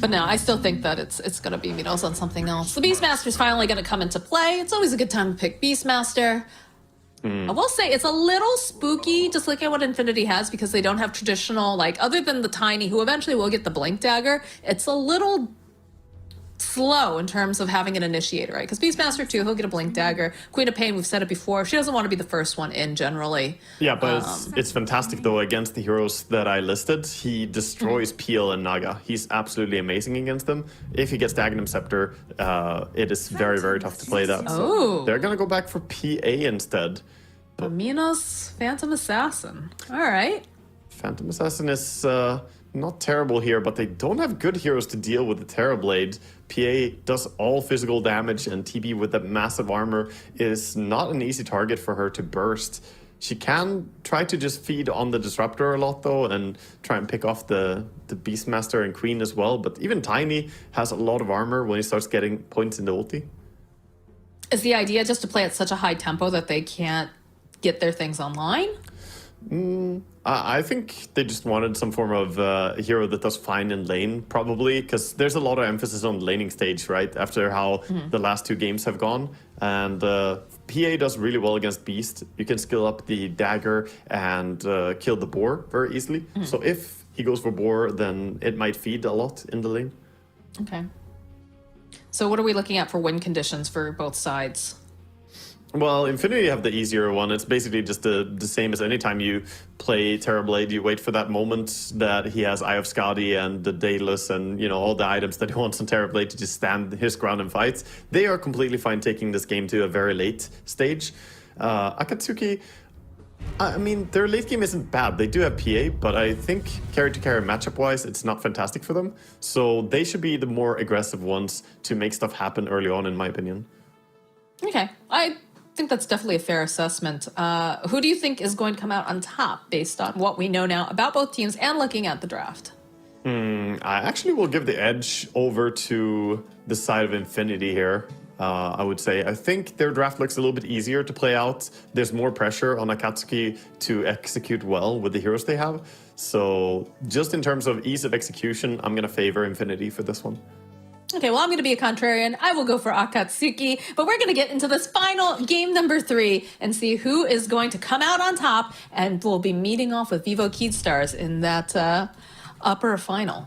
But no, I still think that it's going to be Minos on something else. The Beastmaster's finally going to come into play. It's always a good time to pick Beastmaster. I will say it's a little spooky, just looking at what Infinity has, because they don't have traditional, like, other than the Tiny, who eventually will get the Blink Dagger, it's a little slow in terms of having an initiator, right? Because Beastmaster too, he'll get a Blink Dagger. Queen of Pain, we've said it before, she doesn't want to be the first one in generally. Yeah, but it's fantastic though against the heroes that I listed. He destroys Peel and Naga. He's absolutely amazing against them. If he gets Dagenham Scepter, it is very, very tough to play that. So they're gonna go back for PA instead. Minos, Phantom Assassin. All right. Phantom Assassin is not terrible here, but they don't have good heroes to deal with the Terrorblade. PA does all physical damage, and TB with that massive armor is not an easy target for her to burst. She can try to just feed on the Disruptor a lot, though, and try and pick off the Beastmaster and Queen as well. But even Tiny has a lot of armor when he starts getting points in the ulti. Is the idea just to play at such a high tempo that they can't get their things online? I think they just wanted some form of hero that does fine in lane, probably, because there's a lot of emphasis on the laning stage, right? After how the last two games have gone. And PA does really well against Beast. You can skill up the dagger and kill the boar very easily. So if he goes for boar, then it might feed a lot in the lane. Okay. So what are we looking at for win conditions for both sides? Well, Infinity have the easier one. It's basically just the same as any time you play Terrorblade. You wait for that moment that he has Eye of Skadi and the Daedalus and, you know, all the items that he wants on Terrorblade to just stand his ground and fight. They are completely fine taking this game to a very late stage. Acatsuki, I mean, their late game isn't bad. They do have PA, but I think carry-to-carry matchup-wise, it's not fantastic for them. So they should be the more aggressive ones to make stuff happen early on, in my opinion. Okay. I think that's definitely a fair assessment. Who do you think is going to come out on top based on what we know now about both teams and looking at the draft? I actually will give the edge over to the side of Infinity here. I would say. I think their draft looks a little bit easier to play out. There's more pressure on Acatsuki to execute well with the heroes they have. So just in terms of ease of execution, I'm going to favor Infinity for this one. Okay, well, I'm going to be a contrarian. I will go for Acatsuki, but we're going to get into this final game number 3 and see who is going to come out on top, and we'll be meeting off with Vivo Keydstars in that upper final.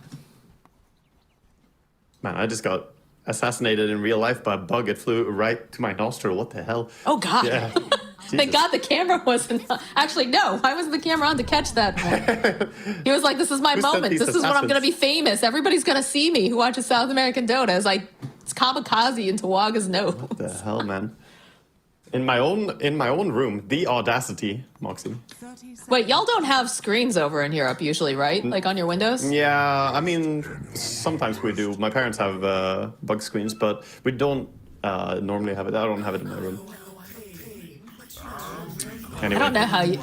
Man, I just got assassinated in real life by a bug. It flew right to my nostril. What the hell? Oh, God. Yeah. Thank God the camera wasn't... Actually, no. Why wasn't the camera on to catch that one? He was like, this is my moment. This is when I'm going to be famous. Everybody's going to see me who watches South American Dota as I kamikaze into Waga's nose. What the hell, man? In my own room, the audacity, Moxie. Wait, y'all don't have screens over in Europe usually, right? Like on your windows? Yeah, I mean, sometimes we do. My parents have bug screens, but we don't normally have it. I don't have it in my room. Anyway. I don't know how you...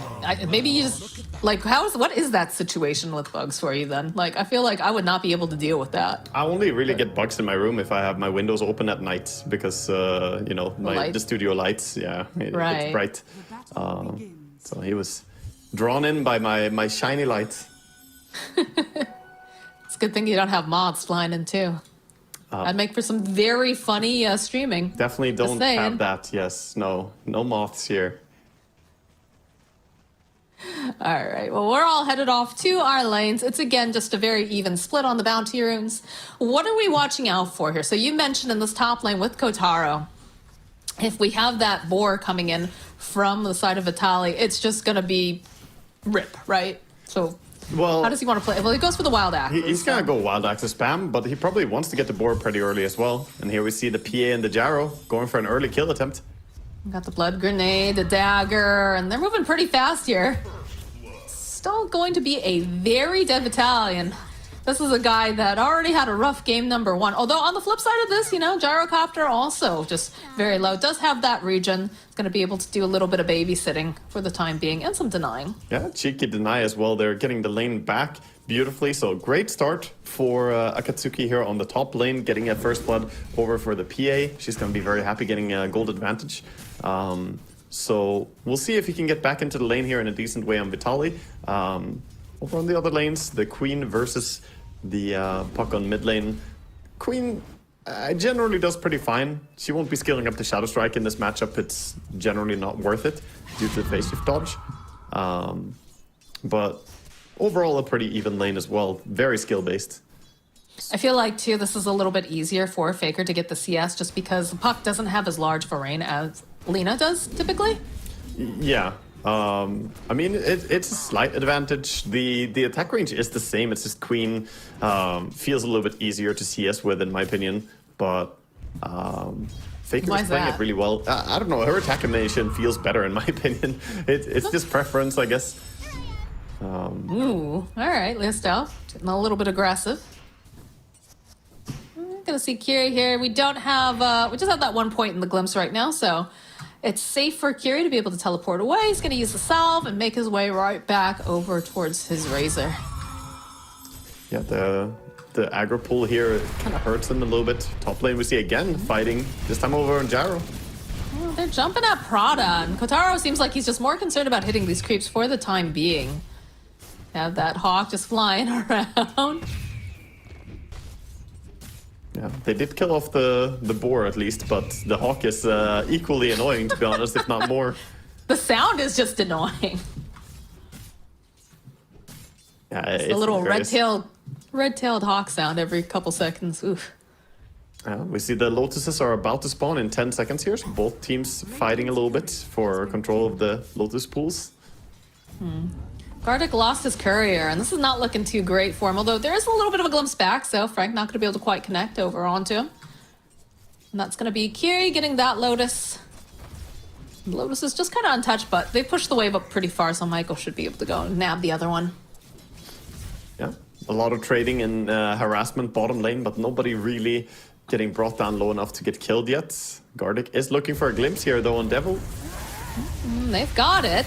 maybe you just... Like, what is that situation with bugs for you then? Like, I feel like I would not be able to deal with that. I only really get bugs in my room if I have my windows open at night because, you know, the studio lights, yeah, it's bright. So he was drawn in by my shiny lights. It's a good thing you don't have moths flying in too. I'd make for some very funny streaming. Definitely don't have that, yes. No moths here. All right, well, we're all headed off to our lanes. It's, again, just a very even split on the bounty runes. What are we watching out for here? So you mentioned in this top lane with Kotaro, if we have that boar coming in from the side of Vitaly, it's just going to be rip, right? So how does he want to play? Well, he goes for the Wild Axe. He's going to go Wild Axe spam, but he probably wants to get the boar pretty early as well. And here we see the PA and the Jarrow going for an early kill attempt. Got the blood grenade, the dagger, and they're moving pretty fast here. Still going to be a very dead battalion. This is a guy that already had a rough game number 1. Although on the flip side of this, you know, Gyrocopter also just very low. Does have that regen. It's going to be able to do a little bit of babysitting for the time being and some denying. Yeah, cheeky deny as well. They're getting the lane back beautifully. So great start for Acatsuki here on the top lane, getting a first blood over for the PA. She's going to be very happy getting a gold advantage. So we'll see if he can get back into the lane here in a decent way on Vitaly. Over on the other lanes, the Queen versus the puck on mid lane. Queen generally does pretty fine. She won't be scaling up the Shadow Strike in this matchup. It's generally not worth it due to the phase shift dodge. But overall, a pretty even lane as well. Very skill-based. I feel like, too, this is a little bit easier for Faker to get the CS just because the puck doesn't have as large of a range as Lina does, typically. Yeah. I mean, it's a slight advantage. The attack range is the same. It's just Queen feels a little bit easier to CS with, in my opinion. But Faker is playing it really well. I don't know. Her attack animation feels better, in my opinion. It's just preference, I guess. Ooh, all right, Leostyle, getting a little bit aggressive. Gonna see Kiri here. We don't have, we just have that 1 point in the glimpse right now, so it's safe for Kiri to be able to teleport away. He's gonna use the salve and make his way right back over towards his Razor. Yeah, the aggro pull here kind of hurts him a little bit. Top lane we see again fighting, this time over on Gyro. Well, they're jumping at Prada, and Kotaro seems like he's just more concerned about hitting these creeps for the time being. Have that Hawk just flying around. Yeah, they did kill off the boar at least, but the Hawk is equally annoying, to be honest, if not more. The sound is just annoying. Yeah, it's a little red-tailed hawk sound every couple seconds. Oof. We see the Lotuses are about to spawn in 10 seconds here, so both teams fighting a little bit for control of the Lotus pools. Gardick lost his courier, and this is not looking too great for him, although there is a little bit of a glimpse back, so Frank not going to be able to quite connect over onto him. And that's going to be Kiri getting that Lotus. Lotus is just kind of untouched, but they pushed the wave up pretty far, so Michael should be able to go and nab the other one. Yeah, a lot of trading in harassment bottom lane, but nobody really getting brought down low enough to get killed yet. Gardick is looking for a glimpse here, though, on Devil. They've got it.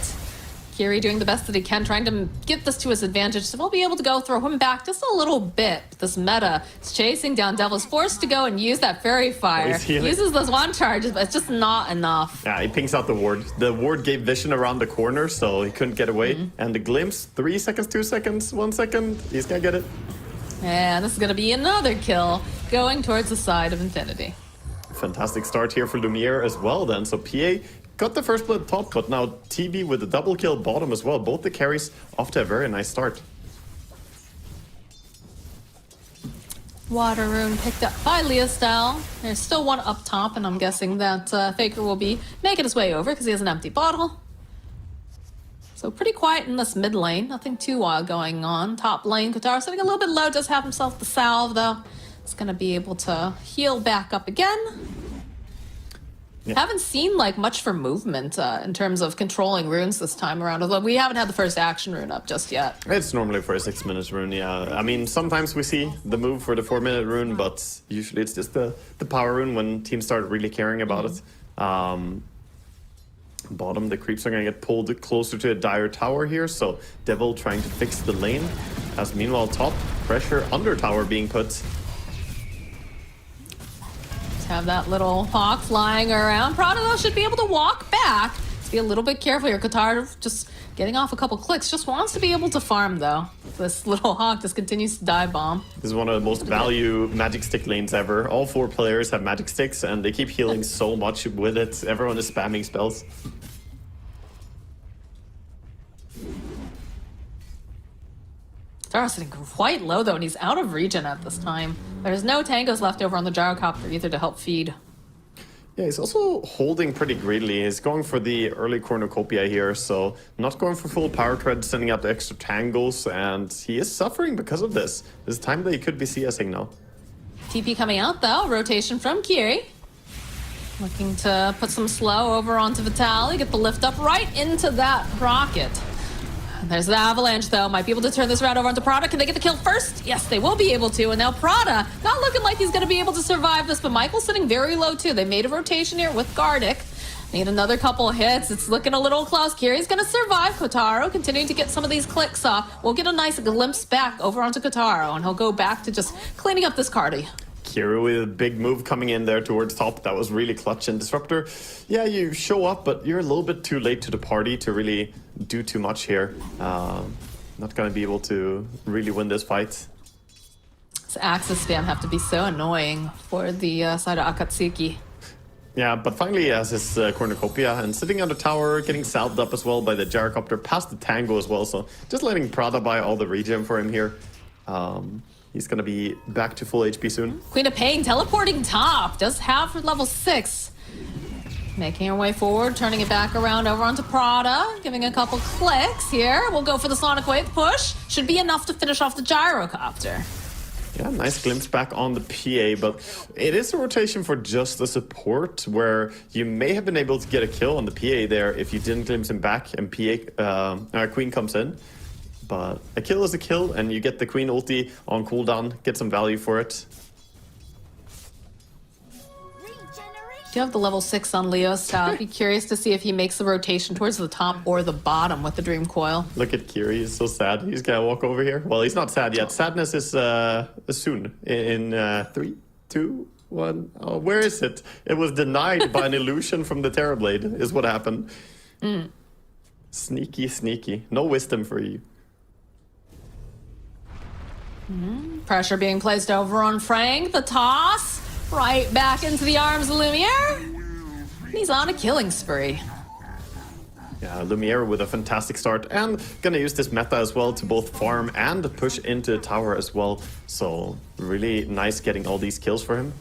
Kiri doing the best that he can, trying to get this to his advantage, so we'll be able to go throw him back just a little bit. This meta is chasing down Devil's forced to go and use that Fairy Fire. Uses those one charges, but it's just not enough. Yeah, he pings out the ward. The ward gave vision around the corner, so he couldn't get away. And the glimpse, 3 seconds, 2 seconds, 1 second. He's gonna get it. And this is gonna be another kill going towards the side of Infinity. Fantastic start here for Lumière as well then. So PA got the first blood top, but now TB with a double kill bottom as well. Both the carries off to a very nice start. Water Rune picked up by Leostyle. There's still one up top, and I'm guessing that Faker will be making his way over because he has an empty bottle. So pretty quiet in this mid lane. Nothing too wild going on. Top lane, Kotaro sitting a little bit low. Does have himself the salve, though. It's going to be able to heal back up again. Yeah. Haven't seen like much for movement in terms of controlling runes this time around, although we haven't had the first action rune up just yet. It's normally for a 6-minute rune, yeah. I mean, sometimes we see the move for the 4-minute rune, but usually it's just the power rune when teams start really caring about it. Bottom, the creeps are going to get pulled closer to a dire tower here, so Devil trying to fix the lane. As meanwhile, top, pressure under tower being put. Have that little hawk flying around. Prada, though, should be able to walk back. Let's be a little bit careful here. Kotaro just getting off a couple clicks. Just wants to be able to farm, though. This little hawk just continues to dive bomb. This is one of the most value magic stick lanes ever. All 4 players have magic sticks, and they keep healing so much with it. Everyone is spamming spells. Kotaro sitting quite low, though, and he's out of regen at this time. There's no tangos left over on the gyrocopter either to help feed. Yeah, he's also holding pretty greedily. He's going for the early cornucopia here, so not going for full power tread, sending out the extra tangles, and he is suffering because of this. This time that he could be CSing now. TP coming out, though. Rotation from Kiri. Looking to put some slow over onto Vitaly, get the lift up right into that rocket. There's the avalanche, though. Might be able to turn this round over onto Prada. Can they get the kill first? Yes, they will be able to. And now Prada, not looking like he's going to be able to survive this, but Michael's sitting very low, too. They made a rotation here with Gardick. Need another couple of hits. It's looking a little close. Kiri's going to survive. Kotaro continuing to get some of these clicks off. We'll get a nice glimpse back over onto Kotaro, and he'll go back to just cleaning up this Cardi. Kiri with a big move coming in there towards top. That was really clutch. And Disruptor, yeah, you show up, but you're a little bit too late to the party to really do too much here. Not going to be able to really win this fight. This axis spam have to be so annoying for the side of Akatsuki. Yeah, but finally he has his cornucopia and sitting on the tower, getting salved up as well by the gyrocopter, past the tango as well. So just letting Prada buy all the regen for him here. He's gonna be back to full HP soon. Queen of Pain teleporting top. Does have her level 6. Making her way forward, turning it back around over onto Prada. Giving a couple clicks here. We'll go for the Sonic Wave push. Should be enough to finish off the gyrocopter. Yeah, nice glimpse back on the PA, but it is a rotation for just the support where you may have been able to get a kill on the PA there if you didn't glimpse him back and Queen comes in. But a kill is a kill, and you get the Queen ulti on cooldown, get some value for it. Do you have the level 6 on Leostyle? I'd be curious to see if he makes the rotation towards the top or the bottom with the Dream Coil. Look at Kiri, he's so sad. He's gonna walk over here. Well, he's not sad yet. Sadness is soon. In 3, 2, 1. Oh, where is it? It was denied by an illusion from the Terrorblade, is what happened. Sneaky, sneaky. No wisdom for you. Pressure being placed over on Frank. The toss. Right back into the arms of Lumière. He's on a killing spree. Yeah, Lumière with a fantastic start and gonna use this meta as well to both farm and push into the tower as well. So really nice getting all these kills for him.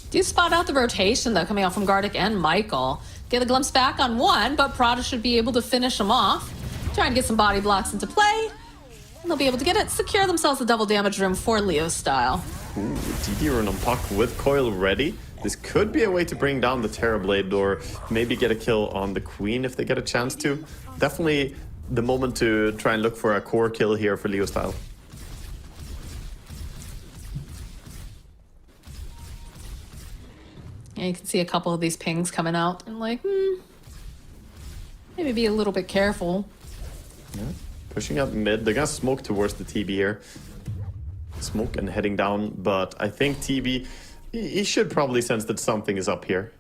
Do you spot out the rotation though coming out from Gardick and Michael? Get a glimpse back on one, but Prada should be able to finish him off. Try and get some body blocks into play. And they'll be able to get it, secure themselves a double damage room for Leostyle. Ooh, DD run on Puck with coil ready. This could be a way to bring down the Terrorblade or maybe get a kill on the Queen if they get a chance to. Definitely the moment to try and look for a core kill here for Leostyle. Yeah, you can see a couple of these pings coming out and like, maybe be a little bit careful. Yeah. Pushing up mid, they're gonna smoke towards the TB here. Smoke and heading down, but I think TB, he should probably sense that something is up here.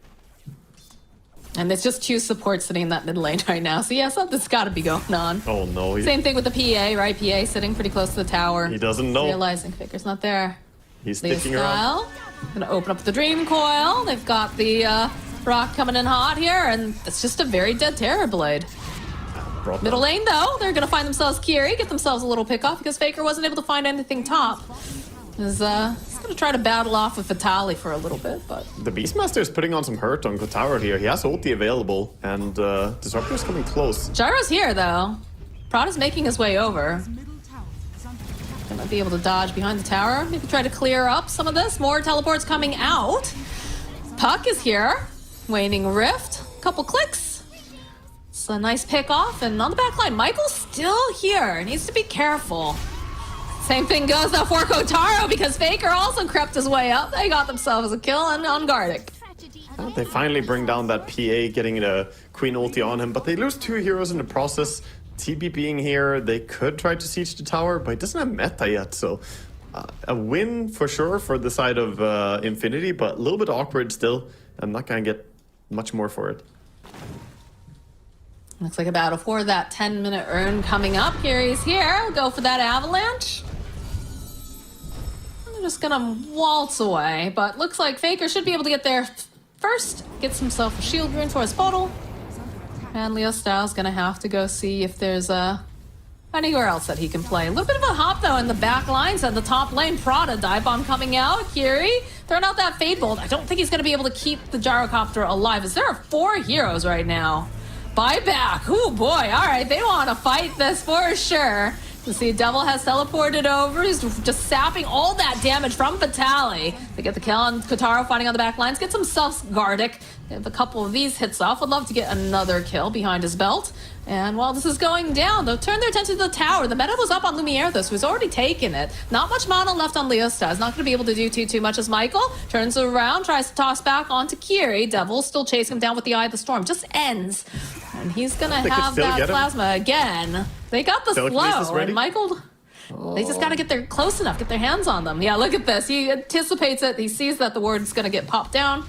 And there's just 2 supports sitting in that mid lane right now, so yeah, something's gotta be going on. Oh no. Same thing with the PA, right? PA sitting pretty close to the tower. He doesn't know. Realizing Faker's not there. He's sticking around. Gonna open up the Dream Coil. They've got the rock coming in hot here, and it's just a very dead Terrorblade. Middle lane, though, they're going to find themselves Kiri, get themselves a little pick off because Faker wasn't able to find anything top. He's going to try to battle off with Vitaly for a little bit, but... The Beastmaster is putting on some hurt on Kotaro here. He has ulti available, and Disruptor is coming close. Gyro's here, though. Prada's making his way over. Gonna be able to dodge behind the tower. Maybe try to clear up some of this. More teleports coming out. Puck is here. Waning Rift. Couple clicks. It's a nice pick off, and on the back line, Michael's still here. Needs to be careful. Same thing goes though for Kotaro because Faker also crept his way up. They got themselves a kill on Gardick. They finally bring down that PA, getting the Queen ulti on him, but they lose 2 heroes in the process. TB being here, they could try to siege the tower, but it doesn't have meta yet, so a win for sure for the side of Infinity, but a little bit awkward still. I'm not gonna get much more for it. Looks like a battle for that 10-minute urn coming up. Kiri's here. We'll go for that avalanche. They're just gonna waltz away, but looks like Faker should be able to get there first. Gets himself a shield rune for his bottle. And Leostyle's gonna have to go see if there's anywhere else that he can play. A little bit of a hop though in the back lines at the top lane. Prada dive bomb coming out. Kiri throwing out that Fade Bolt. I don't think he's gonna be able to keep the gyrocopter alive, as there are 4 heroes right now. Buyback. Oh boy. All right, they want to fight this for sure. You see, Devil has teleported over. He's just sapping all that damage from Vitaly. They get the kill on Kotaro, fighting on the back lines. Gets himself Gardick. If a couple of these hits off, would love to get another kill behind his belt. And while this is going down, they'll turn their attention to the tower. The meta was up on Lumière, though, so he's already taken it. Not much mana left on Leostyle. He's not going to be able to do too much as Michael turns around, tries to toss back onto Kiri. Devil still chasing him down with the Eye of the Storm. Just ends. And he's going to have that plasma again. They got the slow, and Michael... They just got to get there close enough, get their hands on them. Yeah, look at this. He anticipates it. He sees that the ward's going to get popped down.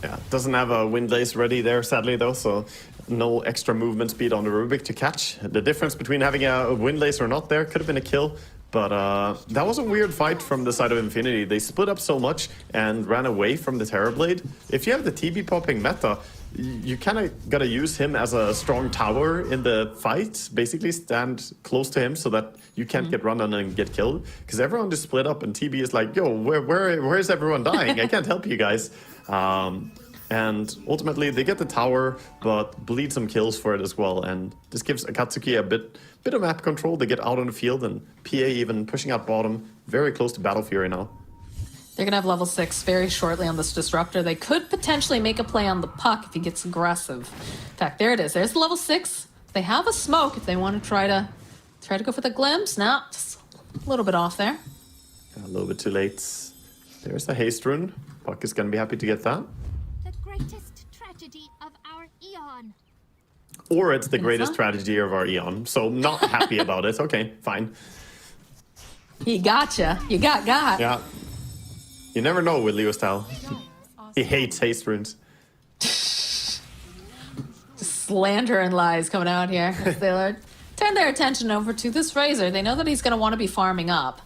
Yeah, doesn't have a Windlace ready there, sadly, though, so no extra movement speed on the Rubik to catch. The difference between having a Windlace or not there could have been a kill, But that was a weird fight from the side of Infinity. They split up so much and ran away from the Terrorblade. If you have the TB popping meta, you kind of gotta use him as a strong tower in the fight. Basically stand close to him so that you can't get run on and get killed. Because everyone just split up and TB is like, yo, where is everyone dying? I can't help you guys. And ultimately they get the tower, but bleed some kills for it as well. And this gives Acatsuki a bit of map control. They get out on the field, and PA even pushing out bottom, very close to Battle Fury now. They're going to have level 6 very shortly on this Disruptor. They could potentially make a play on the puck if he gets aggressive. In fact, there it is. There's the level 6. They have a smoke if they want to try to go for the glimpse. No, just a little bit off there. A little bit too late. There's the haste rune. Puck is going to be happy to get that. The greatest tragedy of our eon. Or it's the greatest tragedy of our eon. So not happy about it. Okay, fine. He gotcha. You got. Yeah. You never know with Leostyle. He hates haste runes. Slander and lies coming out here. As they turn their attention over to this Razor. They know that he's going to want to be farming up.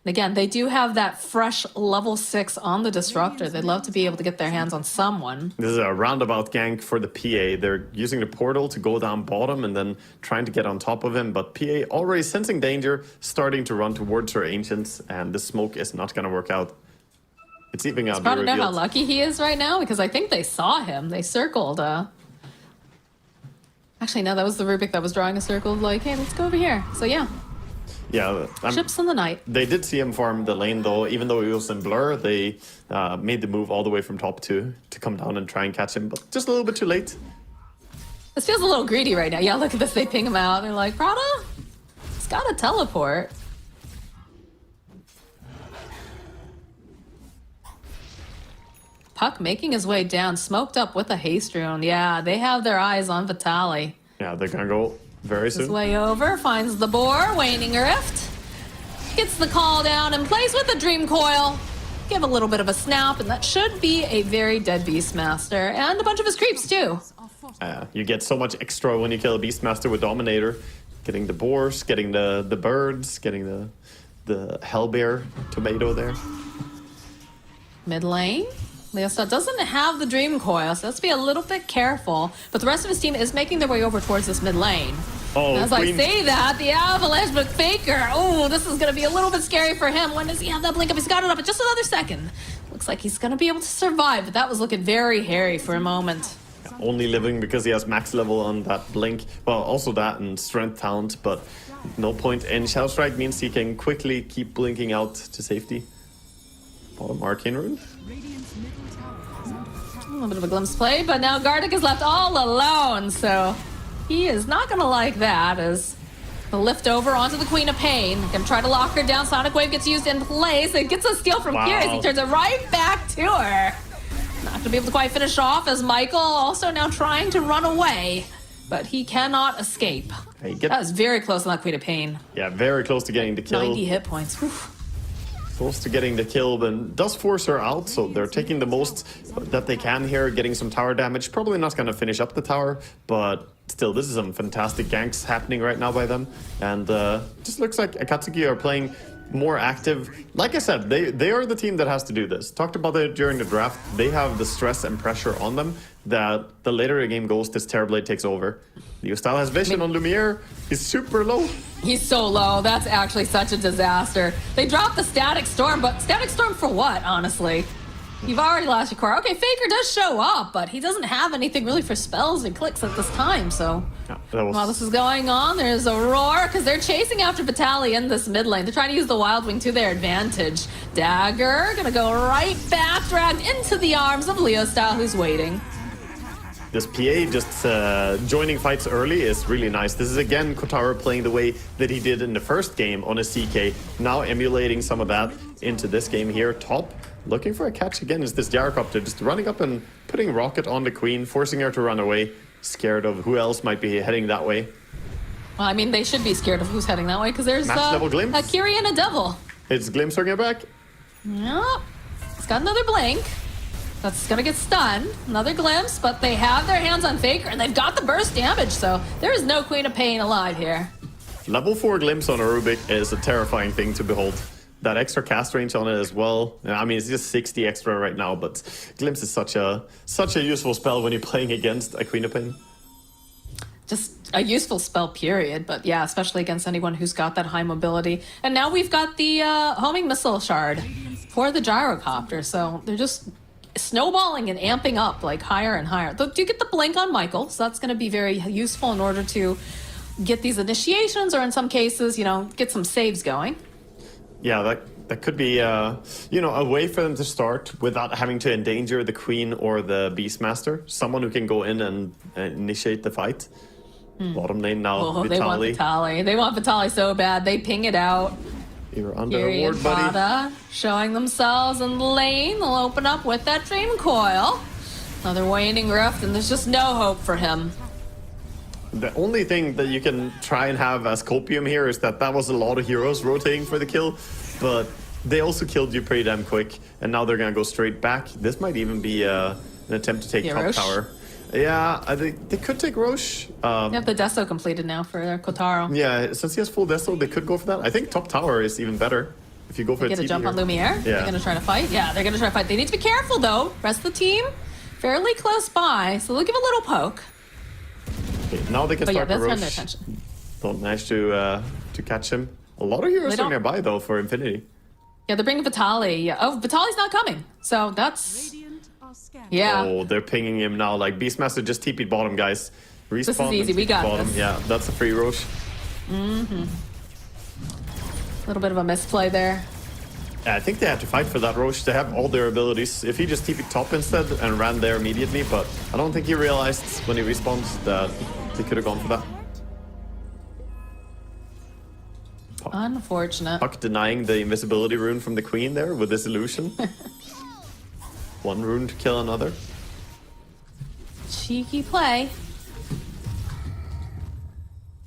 Again, they do have that fresh level 6 on the Disruptor. They'd love to be able to get their hands on someone. This is a roundabout gank for the PA. They're using the portal to go down bottom and then trying to get on top of him. But PA already sensing danger, starting to run towards her Ancients, and the smoke is not going to work out. It's even going to be Probably know how revealed. lucky he is right now, because I think they saw him. They circled. Actually, no, that was the Rubik that was drawing a circle. Like, hey, let's go over here. So yeah. Yeah, Ships in the night. they did see him farm the lane though. Even though he was in blur, they made the move all the way from top to come down and try and catch him, but just a little bit too late. This feels a little greedy right now. Yeah, look at this. They ping him out. They're like, Prada, he's got to teleport. Puck making his way down, smoked up with a haste rune. Yeah, they have their eyes on Vitaly. Yeah, they're gonna go very His soon. way over, finds the boar, waning rift. Gets the call down and plays with the Dream Coil. Give a little bit of a snap, and that should be a very dead Beastmaster. And a bunch of his creeps, too. You get so much extra when you kill a Beastmaster with Dominator. Getting the boars, getting the birds, getting the Hellbear tomato there. Mid lane. Leostyle doesn't have the Dream Coil, so let's be a little bit careful. But the rest of his team is making their way over towards this mid lane. Oh, As I say that, the Avalanche, but Faker, oh, this is going to be a little bit scary for him. When does he have that blink up? He's got it up in just another second. Looks like he's going to be able to survive, but that was looking very hairy for a moment. Only living because he has max level on that blink. Well, also that and strength talent, but no point in Shadow Strike means he can quickly keep blinking out to safety. Bottom Arcane Rune. A little bit of a glimpse play, but now Gardick is left all alone, so he is not going to like that as the lift over onto the Queen of Pain. Gonna try to lock her down. Sonic Wave gets used in place. It gets a steal from Kiri as he turns it right back to her. Not going to be able to quite finish off as Michael also now trying to run away, but he cannot escape. That was very close on that Queen of Pain. Yeah, very close to getting the kill. 90 hit points. Whew. Close to getting the kill, but does force her out, so they're taking the most that they can here, getting some tower damage. Probably not going to finish up the tower, but still, this is some fantastic ganks happening right now by them. And just looks like Acatsuki are playing more active. Like I said, they are the team that has to do this. Talked about it during the draft. They have the stress and pressure on them that the later the game goes, this Terrorblade takes over. Leostyle has vision on Lumière. He's super low. He's so low. That's actually such a disaster. They dropped the Static Storm, but Static Storm for what, honestly? You've already lost your core. Okay, Faker does show up, but he doesn't have anything really for spells and clicks at this time, so... Yeah, while this is going on, there's a roar, because they're chasing after Vitaly in this mid lane. They're trying to use the Wild Wing to their advantage. Dagger, gonna go right back, dragged into the arms of Leostyle, who's waiting. This PA just joining fights early is really nice. This is again Kotaro playing the way that he did in the first game on a CK. Now emulating some of that into this game here. Top, looking for a catch again is this Gyrocopter. Just running up and putting Rocket on the Queen, forcing her to run away. Scared of who else might be heading that way. Well, I mean, they should be scared of who's heading that way, because there's a Kiri and a Devil. It's Glimpse bringing it back. Yep. It's got another blink. That's gonna get stunned. Another glimpse, but they have their hands on Faker, and they've got the burst damage, so there is no Queen of Pain alive here. Level 4 Glimpse on a Rubik is a terrifying thing to behold. That extra cast range on it as well. I mean, it's just 60 extra right now, but Glimpse is such a useful spell when you're playing against a Queen of Pain. Just a useful spell, period. But yeah, especially against anyone who's got that high mobility. And now we've got the homing missile shard for the gyrocopter. So they're just snowballing and amping up like higher and higher. Do you get the blink on Michael? So that's going to be very useful in order to get these initiations, or in some cases, you know, get some saves going. Yeah, that could be, you know, a way for them to start without having to endanger the Queen or the Beastmaster. Someone who can go in and initiate the fight. Bottom lane now, Vitaly. They want Vitaly. They want Vitaly so bad. They ping it out. You're under Kiri award, and buddy. Prada showing themselves in the lane. They'll open up with that Dream Coil. Another waning rift, and there's just no hope for him. The only thing that you can try and have as copium here is that was a lot of heroes rotating for the kill, but they also killed you pretty damn quick, and now they're gonna go straight back. This might even be an attempt to take top Roche? tower. Yeah, I think they could take Roche. They have the Deso completed now for Kotaro. Yeah, since he has full Deso, they could go for that. I think top tower is even better if you go for a Get a TP jump here. on Lumière. Yeah. They're gonna try to fight. Yeah, they're gonna try to fight. They need to be careful though. Rest of the team fairly close by, so they'll give a little poke. Okay, now they can But yeah, start the that's when Roche. their attention. Don't manage to catch him. A lot of heroes are nearby though for Infinity. Yeah, they're bringing Vitaly. Yeah. Oh, Vitaly's not coming. So that's... Yeah. Oh, they're pinging him now. Like, Beastmaster just TP'd bottom, guys. Respawn. This is easy. We got bottom. this. Yeah, that's a free Roche. A little bit of a misplay there. Yeah, I think they had to fight for that Roche. They have all their abilities. If he just TP'd top instead and ran there immediately, but I don't think he realized when he respawned that they could have gone for that. Unfortunate. Puck denying the invisibility rune from the Queen there with this illusion. One rune to kill another. Cheeky play.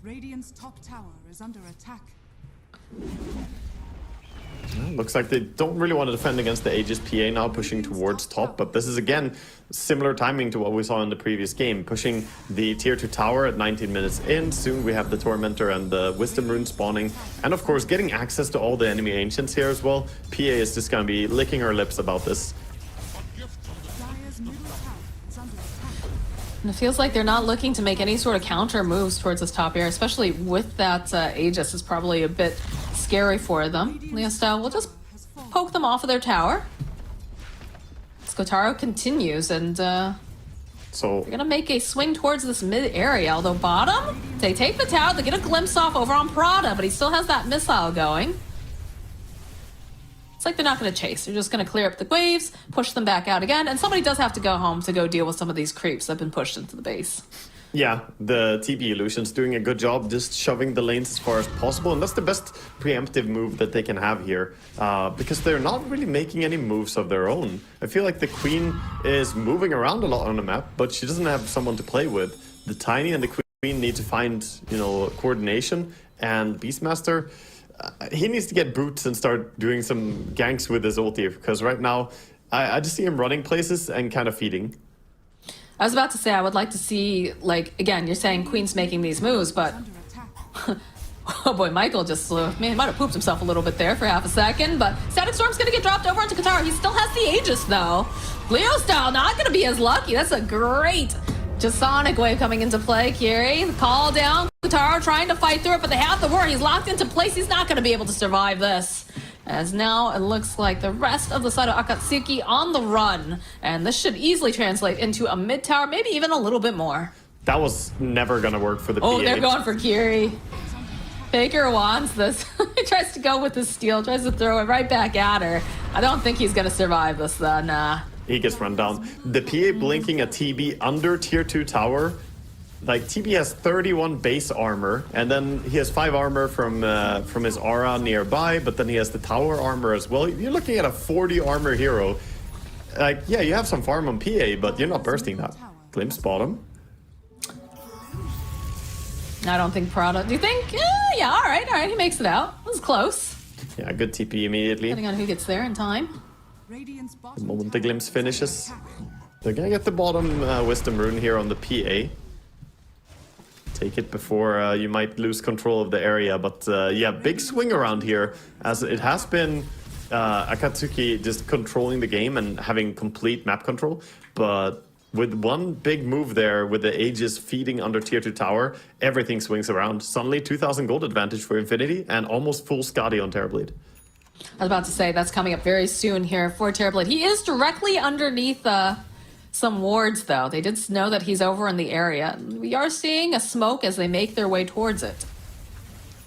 Radiant's top tower is under attack. Looks like they don't really want to defend against the Aegis PA now, pushing towards top, but this is again similar timing to what we saw in the previous game, pushing the tier 2 tower at 19 minutes in. Soon we have the Tormentor and the Wisdom rune spawning, and of course getting access to all the enemy ancients here as well. PA is just going to be licking her lips about this. Dire's middle tower is under attack. And it feels like they're not looking to make any sort of counter moves towards this top air, especially with that Aegis is probably a bit scary for them. Leostyle will just poke them off of their tower. Kotaro continues, and So they're gonna make a swing towards this mid area. Although bottom, they take the tower, they get a glimpse off over on Prada, but he still has that missile going. It's like they're not gonna chase. They're just gonna clear up the waves, push them back out again, and somebody does have to go home to go deal with some of these creeps that have been pushed into the base. yeah, the TP Illusion's doing a good job just shoving the lanes as far as possible, and that's the best preemptive move that they can have here, because they're not really making any moves of their own. I feel like the Queen is moving around a lot on the map, but she doesn't have someone to play with. The Tiny and the Queen need to find, you know, coordination, and Beastmaster, he needs to get boots and start doing some ganks with his ulti, because right now, I just see him running places and kind of feeding. I was about to say I would like to see, like, again, you're saying Queen's making these moves, but Under attack. oh boy, Michael just he might have pooped himself a little bit there for half a second, but Static Storm's gonna get dropped over onto Kotaro. He still has the Aegis though. Leostyle not gonna be as lucky. That's a great just Sonic Wave coming into play. Kiri, the call down. Kotaro trying to fight through it, but they have the ward. He's locked into place. He's not gonna be able to survive this. As now it looks like the rest of the side of Acatsuki on the run. And this should easily translate into a mid tower, maybe even a little bit more. That was never gonna work for the Oh, PA. they're going for Kiri. Faker wants this. He tries to go with the steal, tries to throw it right back at her. I don't think he's gonna survive this though, nah. He gets run down. The PA blinking a TB under tier 2 tower. Like, TB has 31 base armor, and then he has 5 armor from his aura nearby, but then he has the tower armor as well. You're looking at a 40 armor hero. Like, yeah, you have some farm on PA, but you're not bursting that. Glimpse bottom. I don't think Prada. Do you think? Yeah, all right, he makes it out. It was close. Yeah, good TP immediately. Depending on who gets there in time. Radiant's The bottom moment the tower glimpse is under finishes. attack. They're gonna get the bottom Wisdom rune here on the PA. take it before you might lose control of the area. But yeah, big swing around here, as it has been Acatsuki just controlling the game and having complete map control. But with one big move there, with the Aegis feeding under tier 2 tower, everything swings around. Suddenly 2,000 gold advantage for Infinity and almost full Skadi on Terrorblade. I was about to say, that's coming up very soon here for Terrorblade. He is directly underneath some wards, though. They did know that he's over in the area. We are seeing a smoke as they make their way towards it.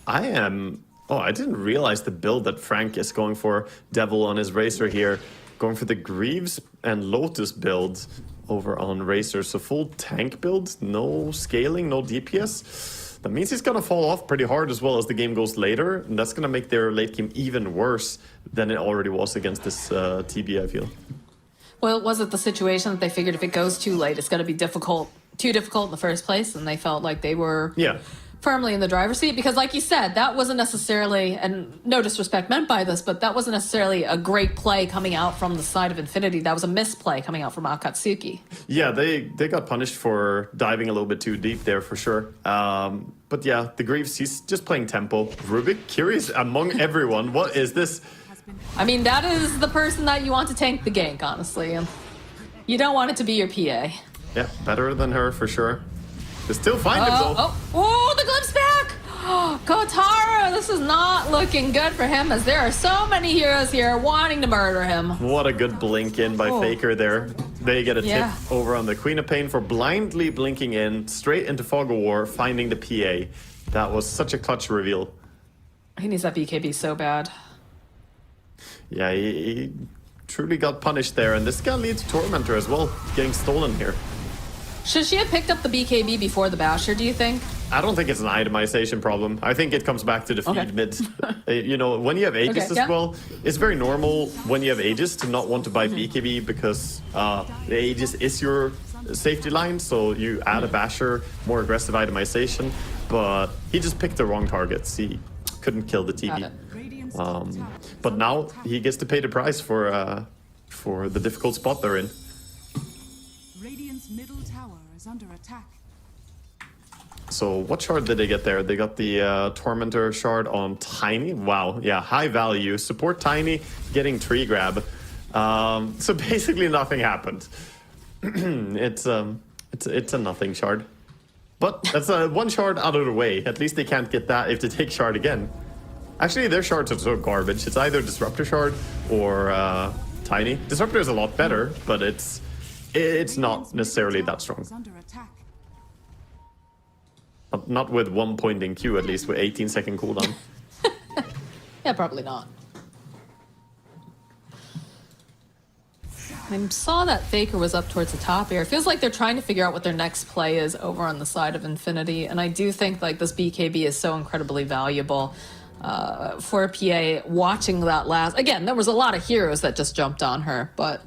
Oh, I didn't realize the build that Frank is going for. Devil on his Racer here. Going for the Greaves and Lotus build over on Racer. So full tank build, no scaling, no DPS. That means he's gonna fall off pretty hard as well as the game goes later. And that's gonna make their late game even worse than it already was against this TB, I feel. Well, was it the situation that they figured if it goes too late, it's gonna be too difficult in the first place, and they felt like they were firmly in the driver's seat? Because like you said, that wasn't necessarily, and no disrespect meant by this, but that wasn't necessarily a great play coming out from the side of Infinity. That was a misplay coming out from Acatsuki. Yeah, they got punished for diving a little bit too deep there for sure. But yeah, the Greaves, he's just playing tempo. Rubik, Kiri's among everyone. What is this? I mean, that is the person that you want to tank the gank, honestly. You don't want it to be your PA. Yeah, better than her for sure. They still find him though. Oh, the glimpse back! Kotaro, this is not looking good for him, as there are so many heroes here wanting to murder him. What a good blink in by Faker there. They get a tip over on the Queen of Pain for blindly blinking in straight into Fog of War, finding the PA. That was such a clutch reveal. He needs that BKB so bad. Yeah, he truly got punished there, and this can lead to Tormentor as well, getting stolen here. Should she have picked up the BKB before the Basher, do you think? I don't think it's an itemization problem. I think it comes back to the feed mid. You know, when you have Aegis as well, it's very normal when you have Aegis to not want to buy BKB because the Aegis is your safety line, so you add a Basher, more aggressive itemization, but he just picked the wrong targets. He couldn't kill the TB. But now he gets to pay the price for the difficult spot they're in. Radiant's middle tower is under attack. So what shard did they get there? They got the Tormentor shard on Tiny. Wow, yeah, high value. Support Tiny, getting tree grab. So basically nothing happened. It's a nothing shard. But that's one shard out of the way. At least they can't get that if they take shard again. Actually, their shards are so garbage. It's either Disruptor shard or Tiny. Disruptor is a lot better, but it's not necessarily that strong. Not with 1 point in Q, at least with 18-second cooldown. Yeah, probably not. I saw that Faker was up towards the top here. It feels like they're trying to figure out what their next play is over on the side of Infinity, and I do think like this BKB is so incredibly valuable for a PA. Watching that last, again, there was a lot of heroes that just jumped on her, but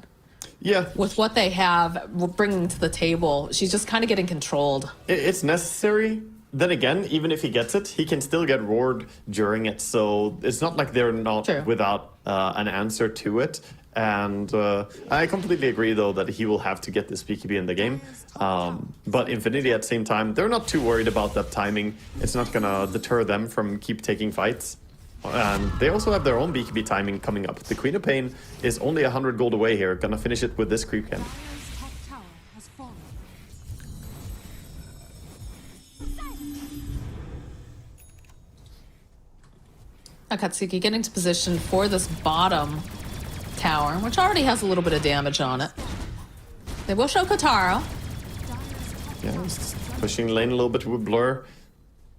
yeah, with what they have bringing to the table, she's just kind of getting controlled. It's necessary. Then again, even if he gets it, he can still get roared during it. So it's not like they're not without an answer to it. And I completely agree, though, that he will have to get this BKB in the game. But Infinity, at the same time, they're not too worried about that timing. It's not going to deter them from keep taking fights. And they also have their own BKB timing coming up. The Queen of Pain is only 100 gold away here. Gonna finish it with this creep camp. Akatsuki getting to position for this bottom tower, which already has a little bit of damage on it. They will show Kotaro. Yeah, he's pushing lane a little bit with Blur.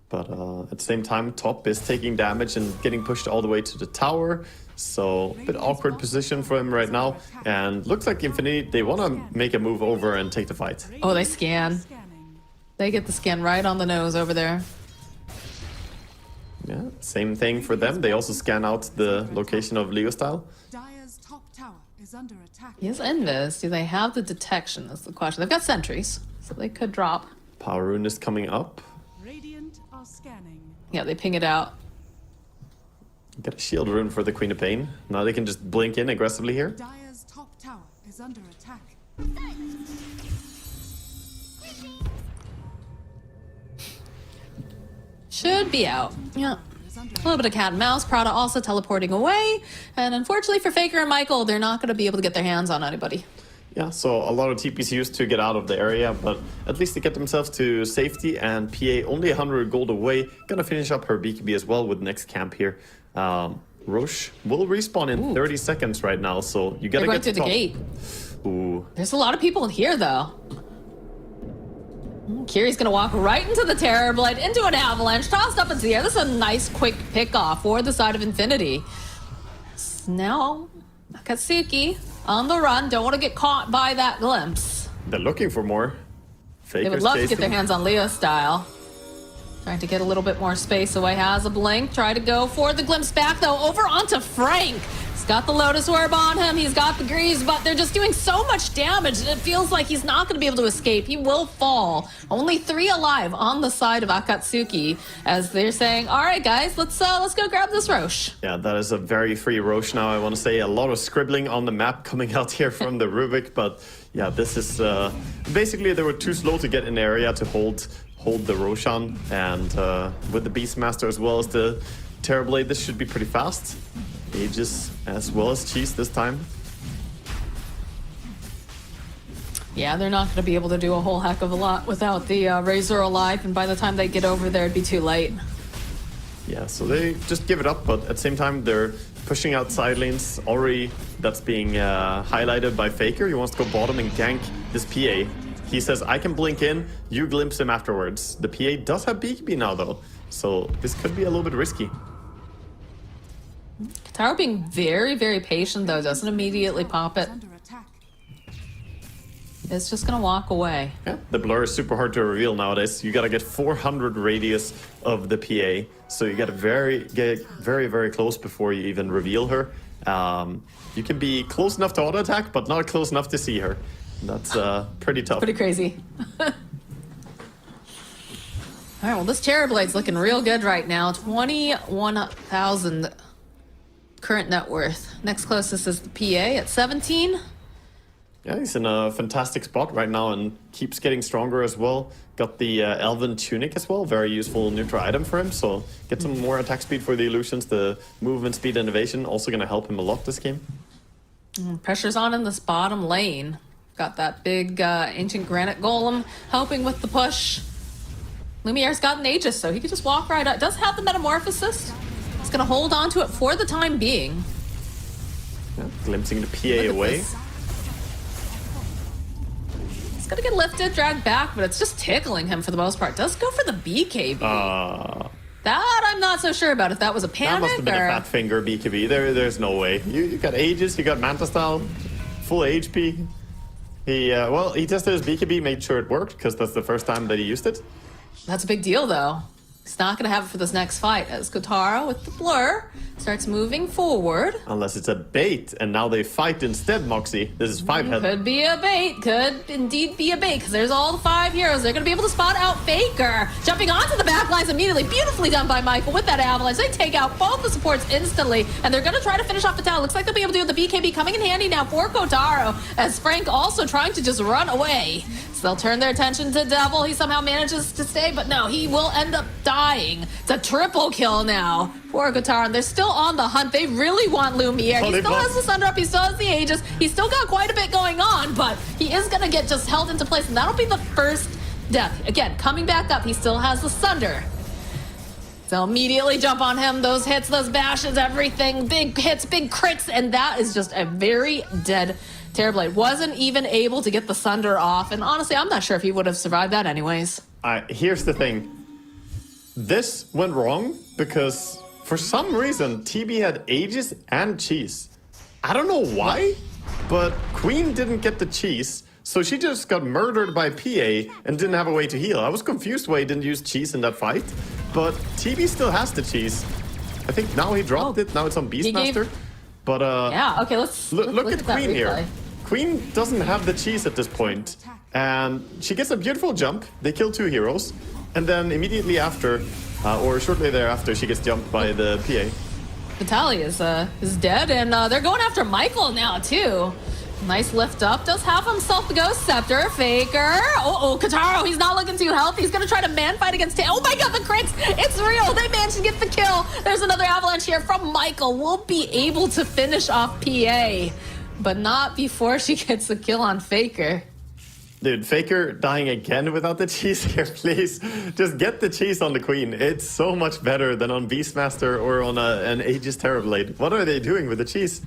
But at the same time, top is taking damage and getting pushed all the way to the tower. So a bit awkward position for him right now. And looks like Infinity, they want to make a move over and take the fight. Oh, they scan. They get the scan right on the nose over there. Yeah, same thing for them. They also scan out the location of Leostyle. He's in this. Do they have the detection? That's the question. They've got sentries, so they could drop. Power Rune is coming up. Scanning. Yeah, they ping it out. Got a shield rune for the Queen of Pain. Now they can just blink in aggressively here. Dire's top tower is under attack. Should be out. Yeah. A little bit of cat and mouse. Prada also teleporting away. And unfortunately for Faker and Michael, they're not going to be able to get their hands on anybody. Yeah, so a lot of TPs used to get out of the area, but at least they get themselves to safety, and PA only 100 gold away. Gonna finish up her BKB as well with next camp here. Roche will respawn in 30 seconds right now, so you gotta They're going get through the gate. Ooh. There's a lot of people in here, though. Kiri's gonna walk right into the Terror Blade, into an avalanche, tossed up into the air. This is a nice, quick pick-off for the side of Infinity. Now, Akatsuki on the run. Don't want to get caught by that glimpse. They're looking for more. Fakers They would love to get their chasing. hands on Leostyle. Trying to get a little bit more space away. Has a blink. Try to go for the glimpse back, though. Over onto Frank. He's got the Lotus Orb on him. He's got the Greaves, but they're just doing so much damage. It feels like he's not going to be able to escape. He will fall. Only 3 alive on the side of Akatsuki, as they're saying, all right, guys, let's go grab this Roche. Yeah, that is a very free Roche now. I want to say a lot of scribbling on the map coming out here from the Rubik, but yeah, this is basically they were too slow to get in the area to hold the Roshan, and with the Beastmaster as well as the Terrorblade, this should be pretty fast. Aegis as well as Cheese this time. Yeah, they're not going to be able to do a whole heck of a lot without the Razor alive, and by the time they get over there, it'd be too late. Yeah, so they just give it up, but at the same time they're pushing out side lanes. Already that's being highlighted by Faker. He wants to go bottom and gank this PA. He says, I can blink in, you glimpse him afterwards. The PA does have BKB now though, so this could be a little bit risky. Taro being very, very patient though, doesn't immediately pop it. Under attack. It's just gonna walk away. Yeah, the blur is super hard to reveal nowadays. You gotta get 400 radius of the PA, so you gotta get very, very close before you even reveal her. You can be close enough to auto attack, but not close enough to see her. That's pretty tough. Pretty crazy. All right, well, this Terrorblade's looking real good right now. 21,000 current net worth. Next closest is the PA at 17. Yeah, he's in a fantastic spot right now and keeps getting stronger as well. Got the Elven Tunic as well, very useful neutral item for him. So get some more attack speed for the illusions. The movement speed and evasion also going to help him a lot this game. Pressure's on in this bottom lane. Got that big ancient granite golem helping with the push. Lumiere's got an Aegis, so he could just walk right up. Does have the metamorphosis. He's gonna hold on to it for the time being. Yeah, glimpsing the Look PA at away. this. It's gonna get lifted, dragged back, but it's just tickling him for the most part. Does go for the BKB. That I'm not so sure about if that was a That panic must have been or... a fat finger BKB. There's no way. You got Aegis, you got Manta Style, full HP. He tested his BKB, made sure it worked, because that's the first time that he used it. That's a big deal, though. He's not going to have it for this next fight, as Kotaro, with the blur, starts moving forward. Unless it's a bait, and now they fight instead, Moxie. This is 5-head. Could be a bait. Could indeed be a bait, because there's all the 5 heroes. They're going to be able to spot out Faker. Jumping onto the back lines immediately. Beautifully done by Michael with that avalanche. They take out both the supports instantly, and they're going to try to finish off the tower. Looks like they'll be able to do the BKB coming in handy now for Kotaro, as Frank also trying to just run away. So they'll turn their attention to Devil. He somehow manages to stay, but no, he will end up dying. It's a triple kill now for Kotaro, and they're still on the hunt. They really want Lumière. He still has the Thunder up, he still has the Aegis. He's still got quite a bit going on, but he is going to get just held into place, and that'll be the first death. Again, coming back up, he still has the Thunder. So immediately jump on him. Those hits, those bashes, everything. Big hits, big crits, and that is just a very dead Terrorblade. Wasn't even able to get the Sunder off, and honestly, I'm not sure if he would have survived that anyways. Here's the thing. This went wrong because for some reason TB had Aegis and Cheese. I don't know why, but Queen didn't get the Cheese, so she just got murdered by PA and didn't have a way to heal. I was confused why he didn't use Cheese in that fight, but TB still has the Cheese. I think now he dropped it, now it's on Beastmaster. But yeah, okay, let's look at that Queen replay. here. Queen doesn't have the Cheese at this point, and she gets a beautiful jump. They kill 2 heroes, and then immediately after, or shortly thereafter, she gets jumped by the PA. Vitaly is dead, and they're going after Michael now too. Nice lift up. Does have himself the Ghost Scepter. Faker. Oh, Kataro, he's not looking too healthy. He's going to try to man fight against Oh my god, the crits. It's real. They managed to get the kill. There's another avalanche here from Michael. Will be able to finish off PA, but not before she gets the kill on Faker. Dude, Faker dying again without the cheese here, please. Just get the cheese on the Queen. It's so much better than on Beastmaster or on an Aegis Terrorblade. What are they doing with the cheese?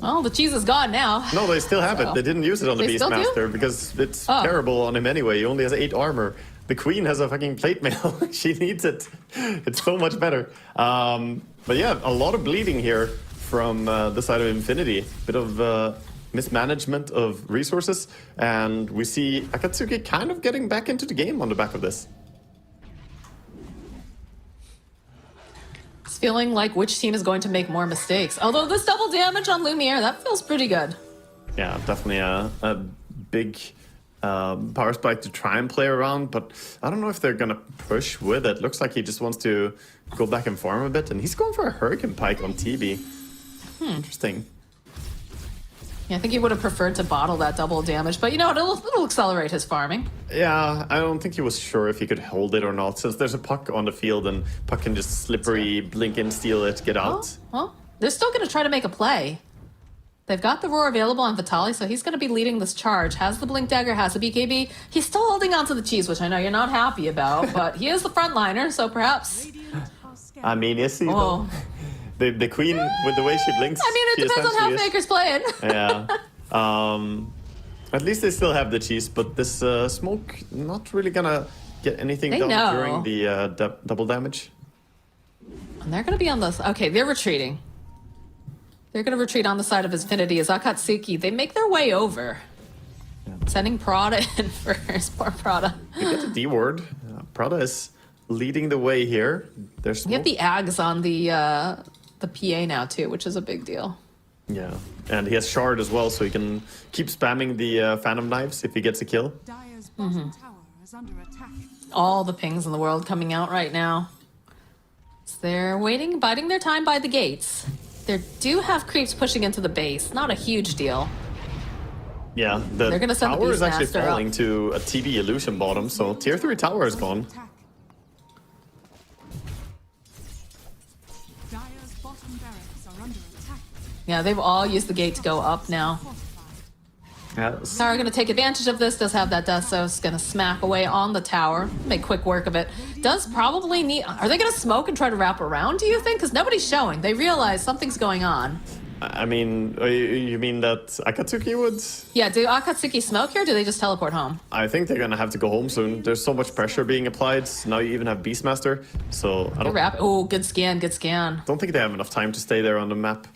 Well, the cheese is gone now. No, they still have it. They didn't use it on the They still do? Beastmaster because it's terrible on him anyway. He only has 8 armor. The Queen has a fucking plate mail. She needs it. It's so much better. But yeah, a lot of bleeding here from the side of Infinity. Bit of mismanagement of resources. And we see Acatsuki kind of getting back into the game on the back of this. It's feeling like which team is going to make more mistakes. Although this double damage on Lumière, that feels pretty good. Yeah, definitely a big power spike to try and play around, but I don't know if they're gonna push with it. Looks like he just wants to go back and farm a bit, and he's going for a Hurricane Pike on TB. Interesting. Yeah, I think he would have preferred to bottle that double damage, but you know what? It'll accelerate his farming. Yeah, I don't think he was sure if he could hold it or not, since there's a puck on the field and puck can just slippery blink in, steal it, get out. Well, they're still going to try to make a play. They've got the Roar available on Vitaly, so he's going to be leading this charge. Has the Blink Dagger, has the BKB. He's still holding on to the cheese, which I know you're not happy about, but he is the frontliner, so perhaps... I mean, is he? Oh. The Queen, with the way she blinks. I mean, it depends on how Faker's playing. Yeah. At least they still have the cheese, but this smoke not really gonna get anything done during the double damage. And they're going to be on this. Okay, they're retreating. They're going to retreat on the side of Infinity as Acatsuki. They make their way over. Yeah. Sending Prada in first. Poor Prada. They get the D word. Prada is leading the way here. There's We have the Ags on the PA now too, which is a big deal. Yeah, and he has Shard as well, so he can keep spamming the Phantom Knives if he gets a kill. Dire's bottom tower is under attack. All the pings in the world coming out right now. So they're waiting, biding their time by the gates. They do have creeps pushing into the base. Not a huge deal. Yeah, the They're gonna send the tower is actually Beastmaster falling up. to a TB illusion bottom, so tier 3 tower is gone. Attack. Dire's bottom barracks are under attack. Yeah, they've all used the gate to go up now. Fortified. Yes. Tower going to take advantage of this. Does have that Deathos. Going to smack away on the tower. Make quick work of it. Does probably need... Are they going to smoke and try to wrap around, do you think? Because nobody's showing. They realize something's going on. I mean, you mean that Acatsuki would? Yeah, do Akatsuki smoke here, or do they just teleport home? I think they're gonna have to go home soon. There's so much pressure being applied. Now you even have Beastmaster, so I Oh, good scan, good scan. don't think they have enough time to stay there on the map.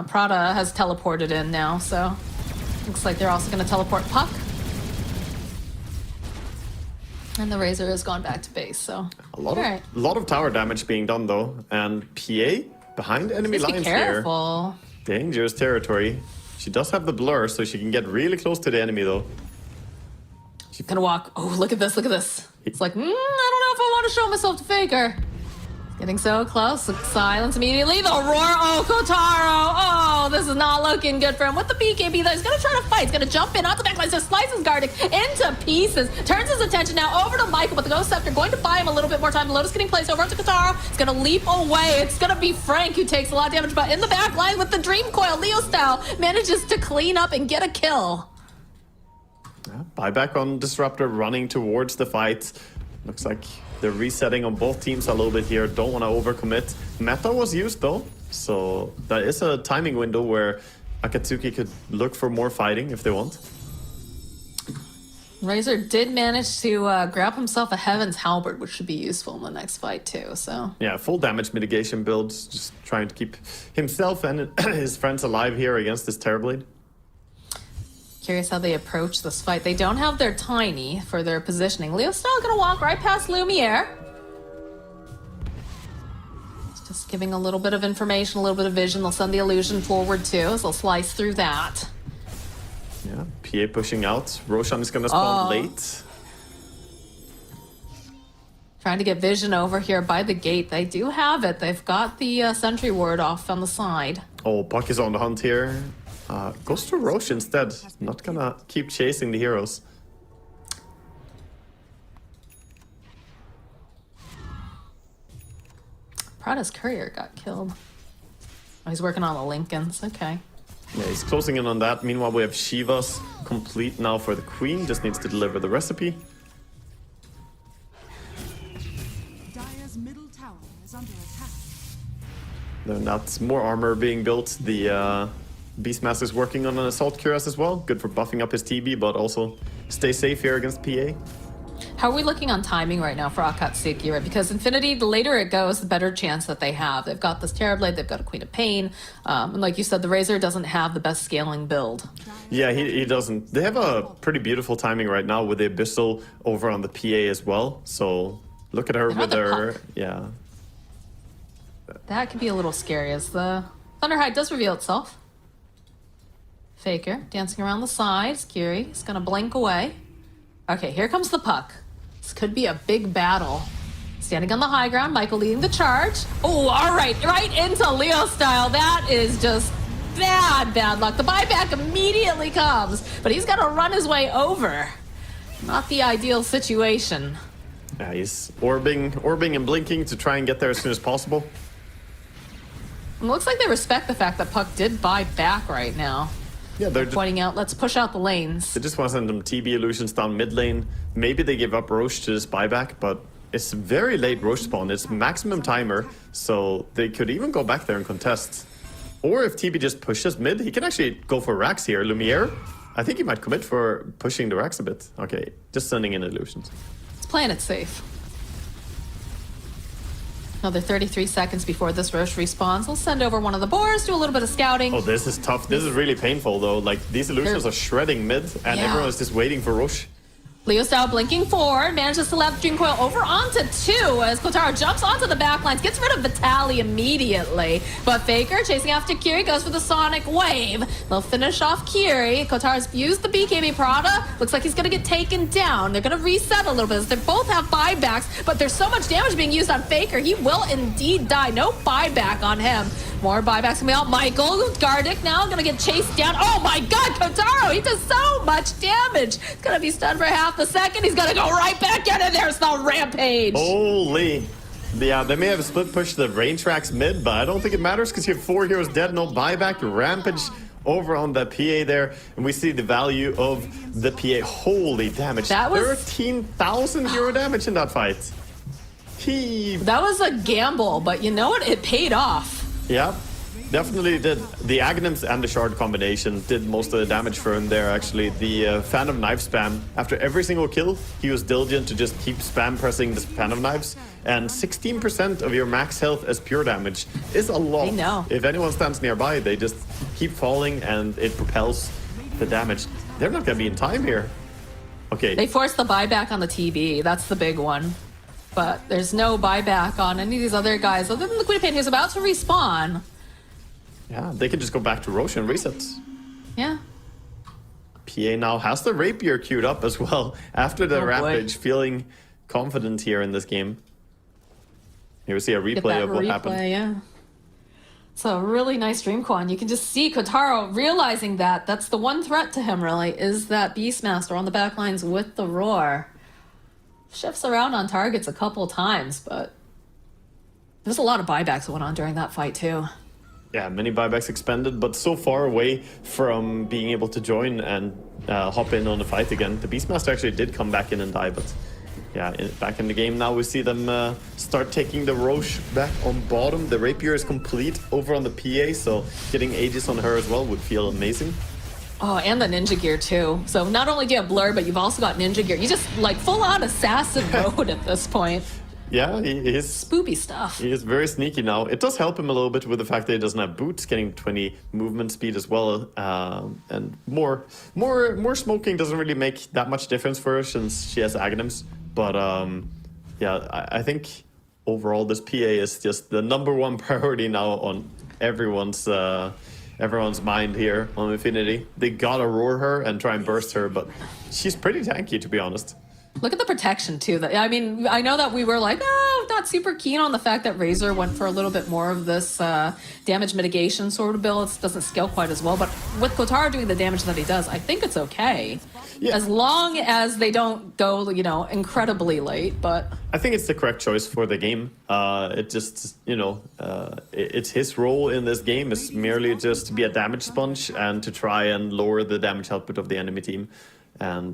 Prada has teleported in now, so... Looks like they're also going to teleport Puck. And the Razor has gone back to base, so... A lot Alright. of tower damage being done though, and PA behind enemy Just be lines here. careful. Dangerous territory. She does have the blur, so she can get really close to the enemy though. Gonna walk. Oh, look at this, look at this. It's like, I don't know if I want to show myself to Faker. Getting so close. Silence immediately. The roar. Oh, Kotaro. Oh, this is not looking good for him. With the BKB, though, he's going to try to fight. He's going to jump in onto the backline. So slices Gardick into pieces. Turns his attention now over to Michael, but the Ghost Scepter going to buy him a little bit more time. The Lotus getting placed over onto Kotaro. It's going to leap away. It's going to be Frank who takes a lot of damage, but in the back line with the Dream Coil, Leostyle manages to clean up and get a kill. Buyback on Disruptor running towards the fight. Looks like they're resetting on both teams a little bit here. Don't want to overcommit. Meta was used though, so that is a timing window where Acatsuki could look for more fighting if they want. Razor did manage to grab himself a Heaven's Halberd, which should be useful in the next fight too, so... Yeah, full damage mitigation builds, just trying to keep himself and his friends alive here against this Terrorblade. Curious how they approach this fight. They don't have their Tiny for their positioning. Leostyle gonna walk right past Lumière. It's just giving a little bit of information, a little bit of vision. They'll send the illusion forward too, so they'll slice through that. Yeah, PA pushing out. Roshan is gonna spawn late. Trying to get vision over here by the gate. They do have it. They've got the sentry ward off on the side. Oh, Puck is on the hunt here. Goes to Roche instead. Not gonna keep chasing the heroes. Prada's courier got killed. Oh, he's working on the Lincolns. Okay. Yeah, he's closing in on that. Meanwhile, we have Shiva's complete now for the Queen. Just needs to deliver the recipe. Dire's middle tower is under attack. Then that's more armor being built. The Beastmaster's working on an Assault Cuirass as well. Good for buffing up his TB, but also stay safe here against PA. How are we looking on timing right now for Acatsuki, right? Because Infinity, the later it goes, the better chance that they have. They've got this Terrorblade, they've got a Queen of Pain. And like you said, the Razor doesn't have the best scaling build. Yeah, he doesn't. They have a pretty beautiful timing right now with the Abyssal over on the PA as well. So look at her with her... Puck. Yeah. That could be a little scary as the Thunderhide does reveal itself. Faker dancing around the sides. Kiri is going to blink away. Okay, here comes the puck. This could be a big battle. Standing on the high ground, Michael leading the charge. Oh, all right into Leostyle. That is just bad luck. The buyback immediately comes, but he's got to run his way over. Not the ideal situation. Yeah, he's orbing and blinking to try and get there as soon as possible. It looks like they respect the fact that Puck did buy back right now. Yeah, they're just, Pointing out, let's push out the lanes. they just want to send them TB illusions down mid lane. Maybe they give up Roche to this buyback, but it's very late Roche spawn. It's maximum timer, so they could even go back there and contest. Or if TB just pushes mid, he can actually go for racks here. Lumière, I think he might commit for pushing the racks a bit. Okay, just sending in illusions. Let's playing it safe. Another 33 seconds before this Roche respawns. We'll send over one of the boars, do a little bit of scouting. Oh, this is tough. This is really painful, though. Like, these illusions are shredding mid, and Yeah. everyone is just waiting for Roche. Leostyle blinking forward, manages to left Dream Coil over onto 2 as Kotaro jumps onto the backlines, gets rid of Vitaly immediately. But Faker chasing after Kiri goes for the Sonic Wave. They'll finish off Kiri. Kotaro's used the BKB Prada. Looks like he's going to get taken down. They're going to reset a little bit as they both have buybacks, but there's so much damage being used on Faker. He will indeed die. No buyback on him. More buybacks coming out. Michael, Gardick now going to get chased down. Oh my god, Kotaro! He does so much damage. He's going to be stunned for half the second. He's going to go right back in, and there's the rampage. Holy. Yeah, they may have split pushed the range tracks mid, but I don't think it matters because you have 4 heroes dead, no buyback, rampage over on the PA there, and we see the value of the PA. Holy damage. That was 13,000 euro damage in that fight. That was a gamble, but you know what? It paid off. Yeah, definitely did. The Aghanims and the Shard combination did most of the damage for him there, actually. The Phantom Knife spam, after every single kill, he was diligent to just keep spam pressing the Phantom Knives. And 16% of your max health as pure damage is a lot. I know. If anyone stands nearby, they just keep falling and it propels the damage. They're not going to be in time here. Okay. They forced the buyback on the TB. That's the big one. But there's no buyback on any of these other guys other than the Queen of Pain who's about to respawn. Yeah, they can just go back to Roche and reset. Yeah. PA now has the Rapier queued up as well after the Oh, boy. Rampage, feeling confident here in this game. Here we see a Get replay that of what replay, happened. yeah. So really nice Dreamcoin. You can just see Kotaro realizing that that's the one threat to him, really, is that Beastmaster on the back lines with the Roar. Shifts around on targets a couple times, but there's a lot of buybacks that went on during that fight, too. Yeah, many buybacks expended, but so far away from being able to join and hop in on the fight again. The Beastmaster actually did come back in and die, but yeah, back in the game now we see them start taking the Roche back on bottom. The Rapier is complete over on the PA, so getting Aegis on her as well would feel amazing. Oh, and the ninja gear, too. So not only do you have Blur, but you've also got ninja gear. You just, like, full-on assassin mode at this point. Yeah, he is Spoopy stuff. He is very sneaky now. It does help him a little bit with the fact that he doesn't have boots, getting 20 movement speed as well, and more smoking doesn't really make that much difference for her since she has Aghanims. But yeah, I think overall this PA is just the #1 priority now on everyone's mind here on Infinity. They gotta roar her and try and burst her, but she's pretty tanky, to be honest. Look at the protection too. That I mean, I know that we were like, oh, not super keen on the fact that Razor went for a little bit more of this damage mitigation sort of build. It doesn't scale quite as well, but with Kotaro doing the damage that he does, I think it's okay. Yeah. As long as they don't go, you know, incredibly late. But I think it's the correct choice for the game. It just, it's his role in this game is merely just to be a damage sponge and to try and lower the damage output of the enemy team. And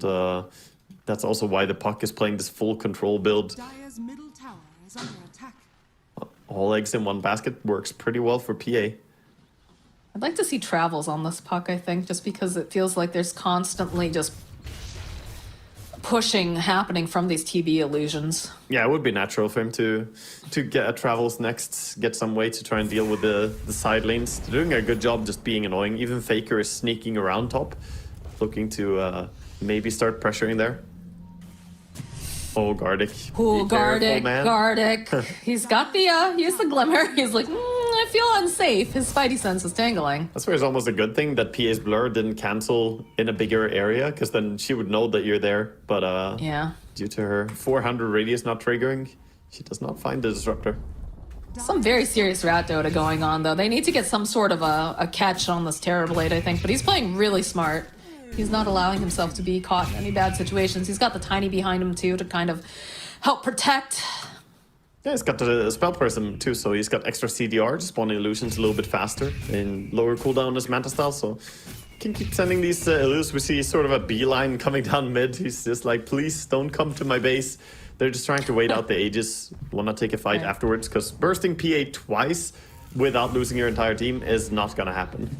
that's also why the puck is playing this full control build. Dire's middle tower is under attack. All eggs in one basket works pretty well for PA. I'd like to see travels on this puck, I think, just because it feels like there's constantly just pushing happening from these TB illusions. Yeah, it would be natural for him to get a travels next, get some way to try and deal with the side lanes. They're doing a good job just being annoying. Even Faker is sneaking around top, looking to maybe start pressuring there. Oh, Gardick. Oh, Be careful, Gardick, man. Gardick. He's got the, he's the glimmer. He's like, I feel unsafe. His spidey sense is tingling. That's where it's almost a good thing that PA's blur didn't cancel in a bigger area, because then she would know that you're there. But Yeah. due to her 400 radius not triggering, she does not find the disruptor. Some very serious rat Dota going on, though. They need to get some sort of a catch on this Terrorblade, I think. But he's playing really smart. He's not allowing himself to be caught in any bad situations. He's got the Tiny behind him, too, to kind of help protect. Yeah, he's got the spell prism too, so he's got extra CDR, just spawning illusions a little bit faster and lower cooldown as Manta style, so can keep sending these illusions. We see sort of a beeline coming down mid. He's just like, please don't come to my base. They're just trying to wait out the ages, want to take a fight afterwards, because bursting PA twice without losing your entire team is not going to happen.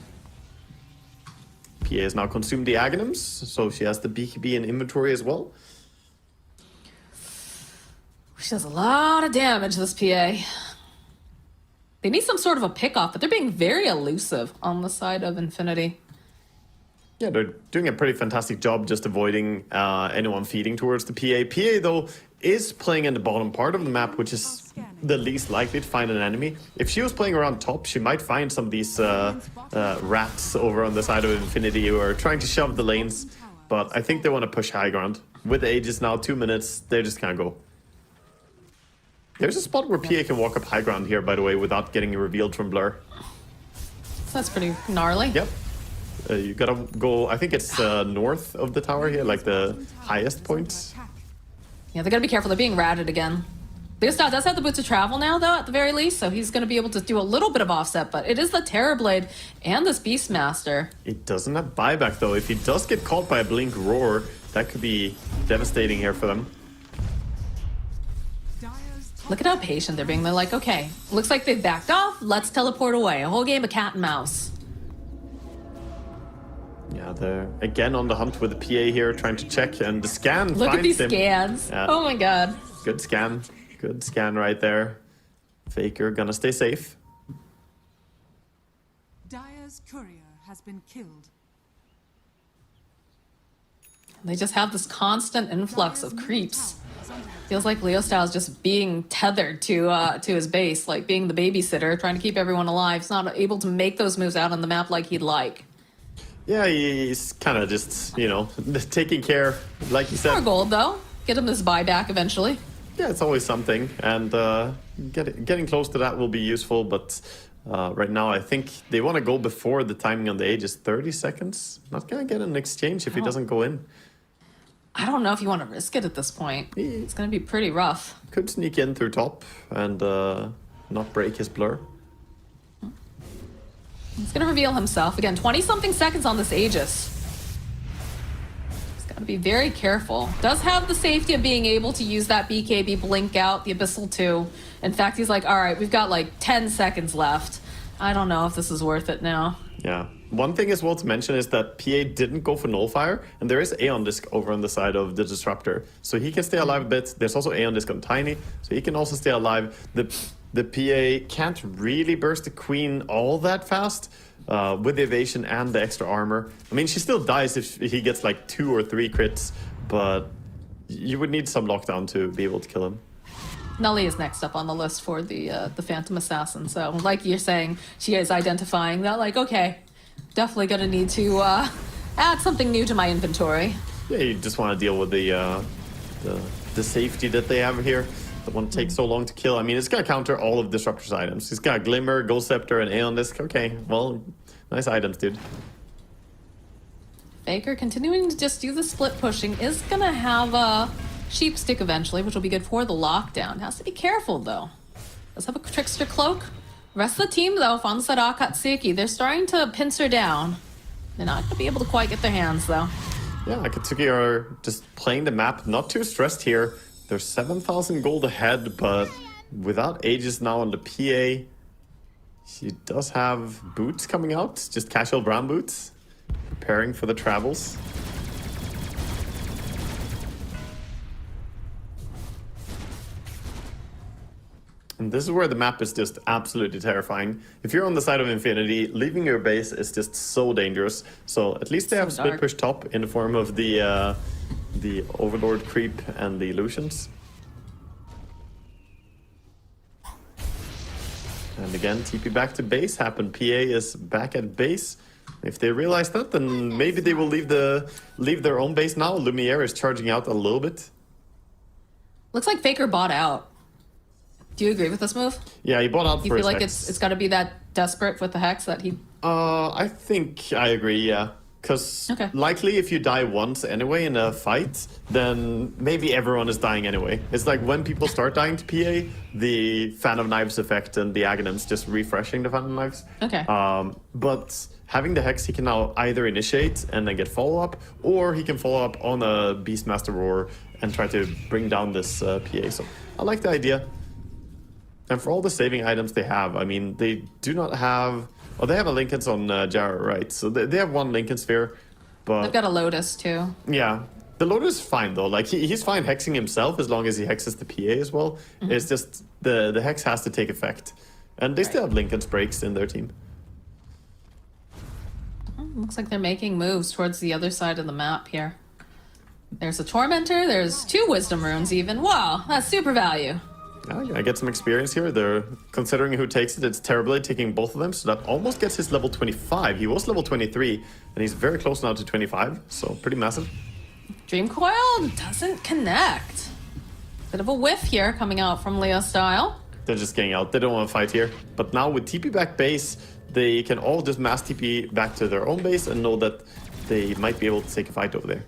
PA has now consumed the Aghanims, so she has the BKB in inventory as well. She does a lot of damage, this PA. They need some sort of a pick-off, but they're being very elusive on the side of Infinity. Yeah, they're doing a pretty fantastic job just avoiding anyone feeding towards the PA. PA, though, is playing in the bottom part of the map, which is the least likely to find an enemy. If she was playing around top, she might find some of these rats over on the side of Infinity who are trying to shove the lanes. But I think they want to push high ground. With the Aegis now, 2 minutes, they just can't go. There's a spot where PA can walk up high ground here, by the way, without getting revealed from Blur. That's pretty gnarly. Yep. You gotta go, I think it's north of the tower here, like the highest point. Yeah, they gotta be careful. They're being ratted again. Leostyle does have the boots to travel now, though, at the very least, so he's gonna be able to do a little bit of offset, but it is the Terrorblade and this Beastmaster. It doesn't have buyback, though. If he does get caught by a Blink Roar, that could be devastating here for them. Look at how patient they're being. They're like, okay, looks like they've backed off. Let's teleport away. A whole game of cat and mouse. Yeah, they're again on the hunt with the PA here, trying to check, and the scan Look finds at these him. scans. Yeah. Oh my god. Good scan. Good scan right there. Faker gonna stay safe. Dire's courier has been killed. They just have this constant influx of creeps. Feels like Leostyle's just being tethered to his base, like being the babysitter, trying to keep everyone alive. He's not able to make those moves out on the map like he'd like. Yeah, he's kind of just, taking care, like you said. More gold, though. Get him this buyback eventually. Yeah, it's always something, and getting close to that will be useful, but right now I think they want to go before the timing on the Aegis. 30 seconds? Not going to get an exchange if he doesn't go in. I don't know if you want to risk it at this point. It's going to be pretty rough. Could sneak in through top and not break his blur. He's going to reveal himself. Again, 20-something seconds on this Aegis. He's got to be very careful. Does have the safety of being able to use that BKB blink out, the Abyssal 2. In fact, he's like, all right, we've got like 10 seconds left. I don't know if this is worth it now. Yeah. One thing as well to mention is that PA didn't go for Nullfire, and there is Aeon Disc over on the side of the Disruptor. So he can stay alive a bit. There's also Aeon Disc on Tiny, so he can also stay alive. The PA can't really burst the Queen all that fast with the evasion and the extra armor. I mean, she still dies if he gets like 2 or 3 crits, but you would need some lockdown to be able to kill him. Nelly is next up on the list for the Phantom Assassin. So, like you're saying, she is identifying that, like, okay, definitely gonna need to add something new to my inventory. Yeah, you just want to deal with the the safety that they have here. The one takes so long to kill. I mean, it's gonna counter all of Disruptor's items. He's got Glimmer, Ghost Scepter, and Aeon Disc. Okay, well, nice items, dude. Faker continuing to just do the split pushing is gonna have a sheep stick eventually, which will be good for the lockdown. Has to be careful though. Let's have a trickster cloak. Rest of the team though, on side Akatsuki, they're starting to pincer down. They're not gonna be able to quite get their hands though. Yeah, Acatsuki are just playing the map, not too stressed here. They're 7,000 gold ahead, but without Aegis now on the PA, she does have boots coming out, just casual brown boots, preparing for the travels. And this is where the map is just absolutely terrifying. If you're on the side of Infinity, leaving your base is just so dangerous. So at least they have split push top in the form of the Overlord creep and the illusions. And again, TP back to base happened. PA is back at base. If they realize that, then maybe they will leave their own base now. Lumière is charging out a little bit. Looks like Faker bought out. Do you agree with this move? Yeah, he bought out You for feel his like Hex. it's got to be that desperate with the Hex that he... I think I agree, yeah. Because likely if you die once anyway in a fight, then maybe everyone is dying anyway. It's like when people start dying to PA, the Fan of Knives effect and the Aghanim's just refreshing the Fan of Knives. Okay. But having the Hex, he can now either initiate and then get follow-up, or he can follow up on a Beastmaster Roar and try to bring down this PA. So I like the idea. And for all the saving items they have, I mean, they do not have... Oh, they have a Lincoln's on Jarrah, right? So they have one Lincoln Sphere, but... They've got a Lotus, too. Yeah. The Lotus is fine, though. Like, he's fine hexing himself as long as he hexes the PA as well. Mm-hmm. It's just the hex has to take effect. And they still have Lincoln's breaks in their team. Looks like they're making moves towards the other side of the map here. There's a Tormentor, there's 2 Wisdom Runes even. Wow, that's super value. I get some experience here. They're considering who takes it. It's Terribly taking both of them, so that almost gets his level 25. He was level 23, and he's very close now to 25, so pretty massive. Dream Coil doesn't connect. Bit of a whiff here coming out from Leostyle. They're just getting out. They don't want to fight here. But now with TP back base, they can all just mass TP back to their own base and know that they might be able to take a fight over there.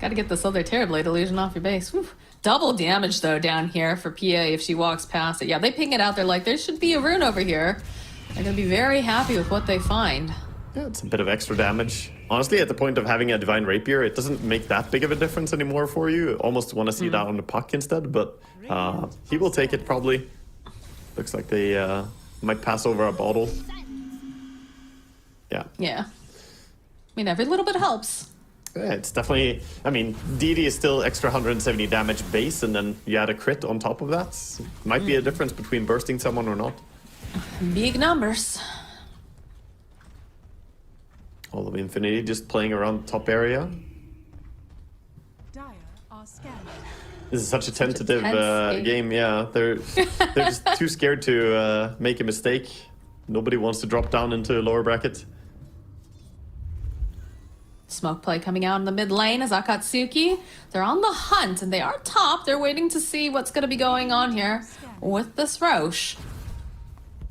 Gotta get this other Terrorblade illusion off your base. Whew. Double damage, though, down here for PA if she walks past it. Yeah, they ping it out. They're like, there should be a rune over here. They're going to be very happy with what they find. Yeah, it's a bit of extra damage. Honestly, at the point of having a Divine Rapier, it doesn't make that big of a difference anymore for you. Almost want to see that on the puck instead, but he will take it probably. Looks like they might pass over a bottle. Yeah. Yeah. I mean, every little bit helps. Yeah, it's definitely... I mean, DD is still extra 170 damage base, and then you add a crit on top of that. Might be a difference between bursting someone or not. Big numbers. All of Infinity just playing around top area. Dire are scanning. This is such a tentative tense game, yeah. They're just too scared to make a mistake. Nobody wants to drop down into a lower bracket. Smoke play coming out in the mid lane as Akatsuki. They're on the hunt, and they are top. They're waiting to see what's going to be going on here with this Roche.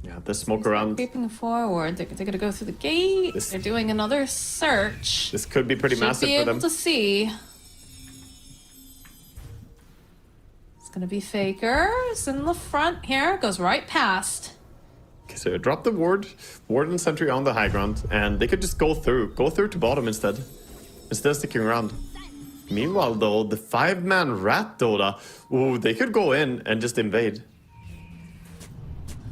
Yeah, the smoke around. Creeping forward. They're going to go through the gate. They're doing another search. This could be pretty Should massive be for able them. to see. It's going to be Fakers in the front here. Goes right past. So drop the ward and sentry on the high ground, and they could just go through to bottom instead of sticking around. Meanwhile, though, the 5-man rat DOTA, ooh, they could go in and just invade.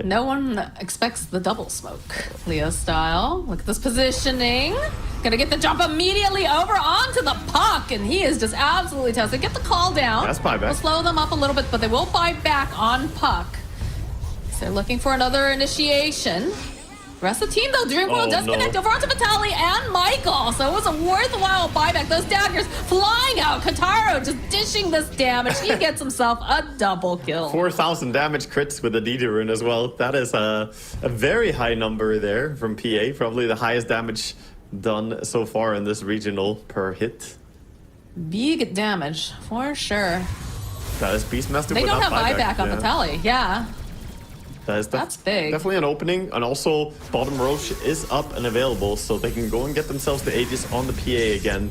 No one expects the double smoke. Leostyle, look at this positioning. Gonna get the jump immediately over onto the puck, and he is just absolutely tested. Get the call down. That's buyback. We'll slow them up a little bit, but they will buy back on puck. So they're looking for another initiation. Rest of the team, though, Dreamworld does connect over onto Vitaly and Michael. So it was a worthwhile buyback. Those daggers flying out. Kataro just dishing this damage. He gets himself a double kill. 4,000 damage crits with the DD rune as well. That is a very high number there from PA. Probably the highest damage done so far in this regional per hit. big damage for sure. That is Beastmaster They don't without have buyback on Vitaly. Yeah. That's big. Definitely an opening, and also bottom Roche is up and available, so they can go and get themselves the Aegis on the PA again.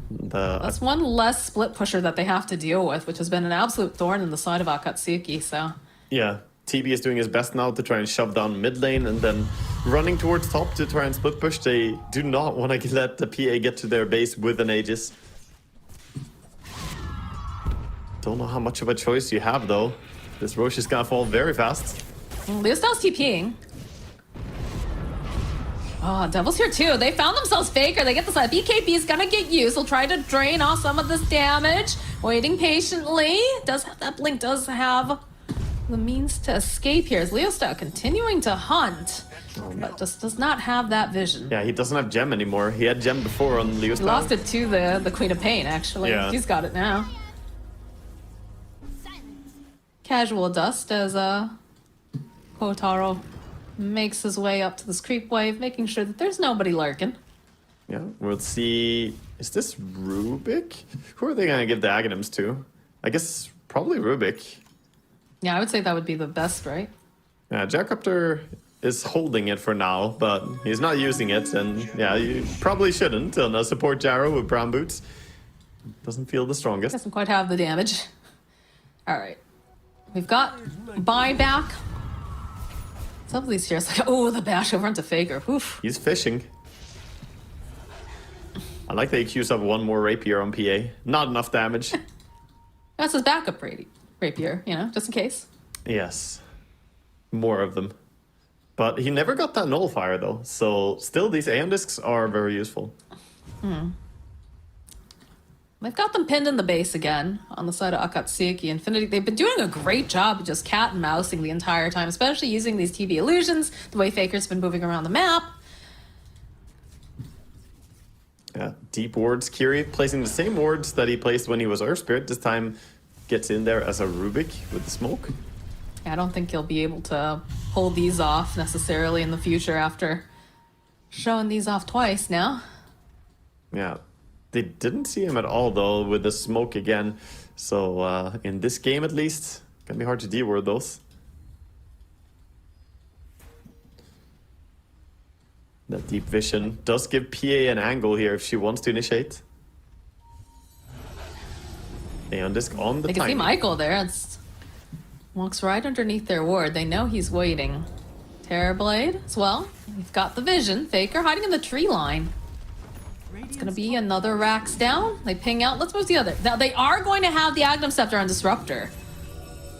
That's one less split pusher that they have to deal with, which has been an absolute thorn in the side of Akatsuki, so... Yeah, TB is doing his best now to try and shove down mid lane, and then running towards top to try and split push. They do not want to let the PA get to their base with an Aegis. Don't know how much of a choice you have, though. This Roche is gonna fall very fast. Leostyle's TPing. Oh, Devil's here too. They found themselves Faker. They get the side. BKB is gonna get used. He'll try to drain off some of this damage. Waiting patiently. Does have that blink, does have the means to escape here. Is Leostyle continuing to hunt, but just does not have that vision. Yeah, he doesn't have gem anymore. He had gem before on Leostyle. He lost it to the Queen of Pain, actually. Yeah. He's got it now. Casual dust as Kotaro makes his way up to this creep wave, making sure that there's nobody lurking. Yeah, we'll see. Is this Rubik? Who are they gonna give the Aghanims to? I guess probably Rubik. Yeah, I would say that would be the best, right? Yeah, Jackcopter is holding it for now, but he's not using it, and yeah, you probably shouldn't on a support Jarrow with brown boots. Doesn't feel the strongest. Doesn't quite have the damage. All right. We've got buyback. Some of these heroes like, oh, the bash over into Faker. Oof. He's fishing. I like the accuse of one more rapier on PA. Not enough damage. That's his backup rapier, you know, just in case. Yes. More of them. But he never got that nullifier though, so still these Aeon Discs are very useful. They've got them pinned in the base again on the side of Akatsuki. Infinity, they've been doing a great job of just cat and mousing the entire time, especially using these TV illusions, the way Faker's been moving around the map. Yeah, deep wards. Kiri placing the same wards that he placed when he was Earth Spirit. This time gets in there as a Rubik with the smoke. Yeah, I don't think he'll be able to pull these off necessarily in the future after showing these off twice now. Yeah. They didn't see him at all, though, with the smoke again. So, in this game, at least, can be hard to deward those. That deep vision does give PA an angle here if she wants to initiate. Aeon Disc on the They can see tiny. Michael there. It's walks right underneath their ward. They know he's waiting. Terrorblade as well. We've got the vision. Faker hiding in the tree line. It's gonna be another Rax down. They ping out. Let's move the other. Now they are going to have the Aghanim Scepter on Disruptor,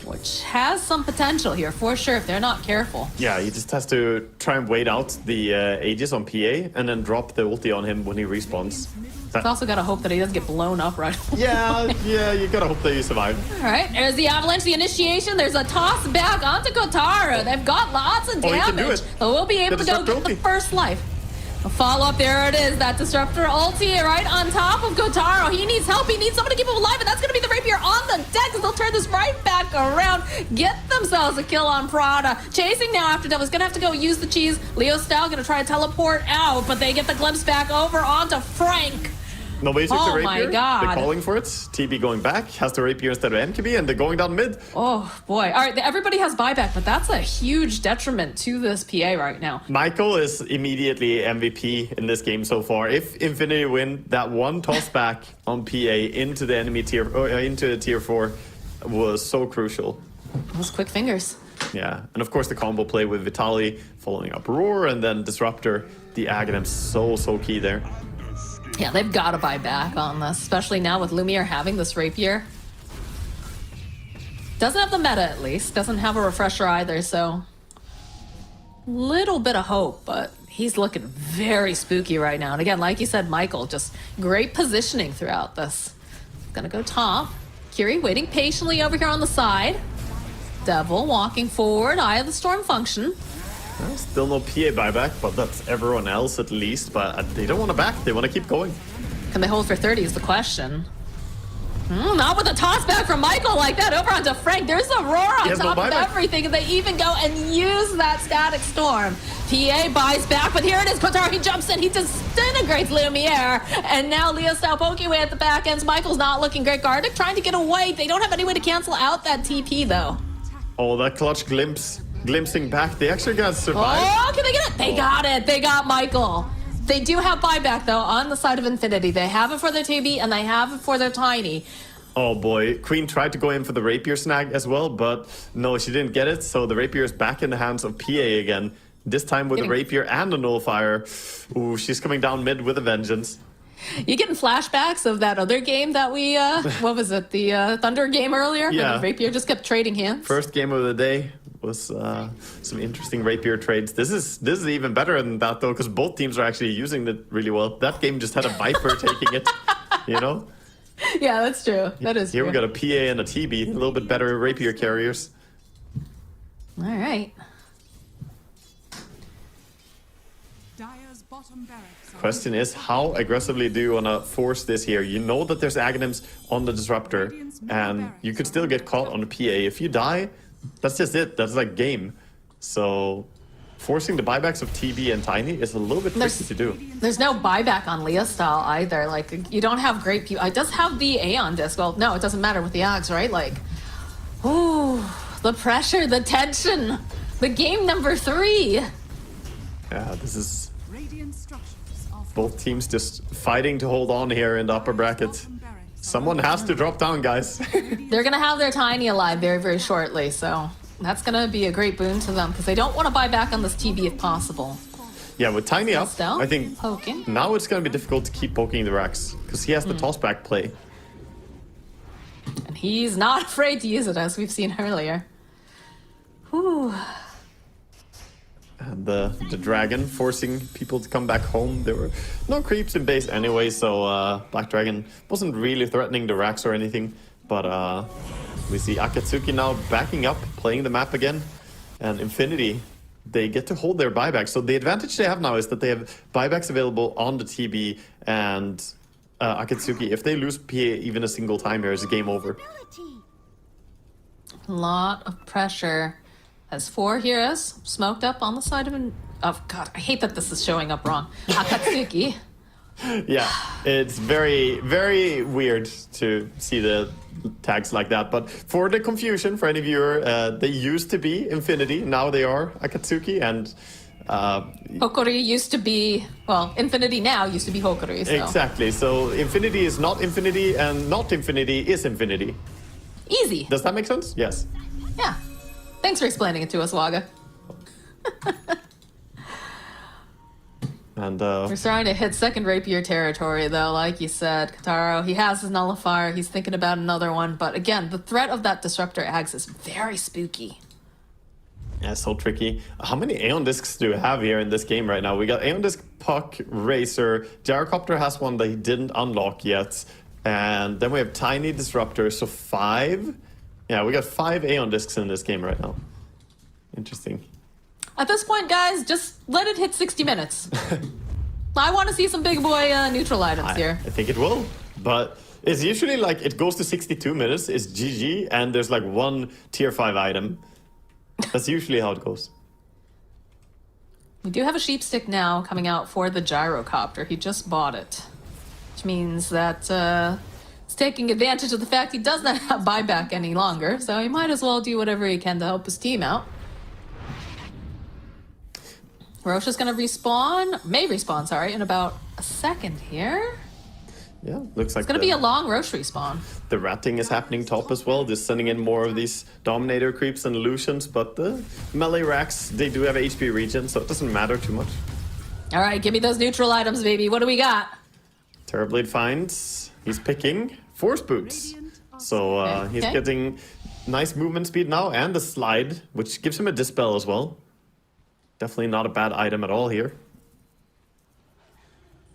which has some potential here for sure if they're not careful. Yeah, he just has to try and wait out the Aegis on PA and then drop the ulti on him when he respawns. He's also gotta hope that he doesn't get blown up right away. Yeah, you gotta hope that you survive. All right, there's the avalanche, the initiation. There's a toss back onto Kotaro. They've got lots of Oh, he damage. can do it. But we'll be able The to go disruptor get the ulti. first life. A follow-up, there it is. That Disruptor ulti right on top of Kotaro. He needs help. He needs someone to keep him alive, and that's going to be the Rapier on the deck as they'll turn this right back around. Get themselves a kill on Prada. Chasing now after Devil's going to have to go use the cheese. Leostyle going to try to teleport out, but they get the glimpse back over onto Frank. Nobody took the Oh my rapier. God. They're calling for it. TB going back, has the rapier instead of MKB, and they're going down mid. Oh, boy. All right, everybody has buyback, but that's a huge detriment to this PA right now. Michael is immediately MVP in this game so far. If Infinity win, that one toss back on PA into the enemy tier, or into the tier 4 was so crucial. Those quick fingers. Yeah, and of course the combo play with Vitaly following up Roar and then Disruptor, the Aghanim, so key there. Yeah, they've got to buy back on this, especially now with Lumière having this rapier. Doesn't have the meta, at least. Doesn't have a refresher either, so... Little bit of hope, but he's looking very spooky right now. And again, like you said, Michael, just great positioning throughout this. Gonna go top. Kiri waiting patiently over here on the side. Devil walking forward. Eye of the Storm function. Well, still no PA buyback, but that's everyone else at least. But they don't want to back. They want to keep going. Can they hold for 30 is the question. Not with a toss back from Michael like that over onto Frank. There's a roar on has no top of buyback. everything, and they even go and use that static storm. PA buys back, but here it is. Qatar, he jumps in, he disintegrates Lumière, and now Leostyle poking away at the back ends. Michael's not looking great. Gardick trying to get away. They don't have any way to cancel out that TP though. Oh, that clutch glimpsing back. They actually got survived. Oh, can they get it? They got it. They got Michael. They do have buyback though on the side of Infinity. They have it for their TB and they have it for their Tiny. Oh boy, Queen tried to go in for the rapier snag as well, but no, she didn't get it. So the rapier is back in the hands of PA again. This time with a rapier and a nullifier. Ooh, she's coming down mid with a vengeance. You getting flashbacks of that other game that we, what was it, the Thunder game earlier? Yeah. Where the rapier just kept trading hands? First game of the day was some interesting rapier trades. This is even better than that though, because both teams are actually using it really well. That game just had a Viper taking it, you know? Yeah, that's true. That is Here true. we got a PA and a TB, a little bit better rapier carriers. All right. Dire's bottom barracks are Question is, how aggressively do you want to force this here? You know that there's Aghanims on the Disruptor, and you could still get caught on the PA. If you die, that's just it. That's like game. So forcing the buybacks of TB and Tiny is a little bit tricky to do. There's no buyback on Leostyle either. Like, you don't have great people. It does have the Aeon disc. Well, no, it doesn't matter with the Ags, right? Like, ooh, the pressure, the tension. The game number 3. Yeah, this is radiant structures are both teams just fighting to hold on here in the upper bracket. bottom barracks are Someone has to drop down, guys. They're going to have their Tiny alive very, very shortly. So that's going to be a great boon to them because they don't want to buy back on this TB if possible. Yeah, with Tiny up, Still I think poking. now it's going to be difficult to keep poking the racks because he has the tossback play. And he's not afraid to use it, as we've seen earlier. Whew. And the dragon forcing people to come back home. There were no creeps in base anyway, so Black Dragon wasn't really threatening the racks or anything. But we see Acatsuki now backing up, playing the map again. And Infinity, they get to hold their buybacks. So the advantage they have now is that they have buybacks available on the TB, and Acatsuki, if they lose PA even a single time here, it's game over. Ability. A lot of pressure. Has 4 heroes smoked up on the side of an... Oh, God, I hate that this is showing up wrong. Akatsuki. Yeah, it's very, very weird to see the tags like that. But for the confusion, for any viewer, they used to be Infinity. Now they are Akatsuki, and Hokori used to be... Well, Infinity now used to be Hokori, so... exactly. So Infinity is not Infinity, and not Infinity is Infinity. Easy. Does that make sense? Yes. Yeah. Thanks for explaining it to us, Waga. And We're starting to hit second rapier territory, though, like you said. Kataro, he has his nullifier. He's thinking about another one. But again, the threat of that Disruptor Ags is very spooky. yeah, so tricky. How many Aeon Discs do we have here in this game right now? We got Aeon Disc, Puck, Racer. Gyrocopter has one that he didn't unlock yet. And then we have Tiny Disruptor, so 5. Yeah, we got 5 Aeon Discs in this game right now. Interesting. At this point, guys, just let it hit 60 minutes. I want to see some big boy neutral items here. I think it will, but it's usually like it goes to 62 minutes, it's GG, and there's like one tier 5 item. That's usually how it goes. We do have a sheep stick now coming out for the gyrocopter. He just bought it, which means that he's taking advantage of the fact he does not have buyback any longer, so he might as well do whatever he can to help his team out. Roche is going to may respawn, sorry, in about a second here. Yeah, looks like It's going to be a long Roche respawn. the ratting is happening top as well, just sending in more of these Dominator creeps and illusions, but the melee racks, they do have HP regen, so it doesn't matter too much. All right, give me those neutral items, baby. What do we got? Terrorblade finds, he's picking Force Boots. So he's Okay. getting nice movement speed now and the slide, which gives him a dispel as well. Definitely not a bad item at all here.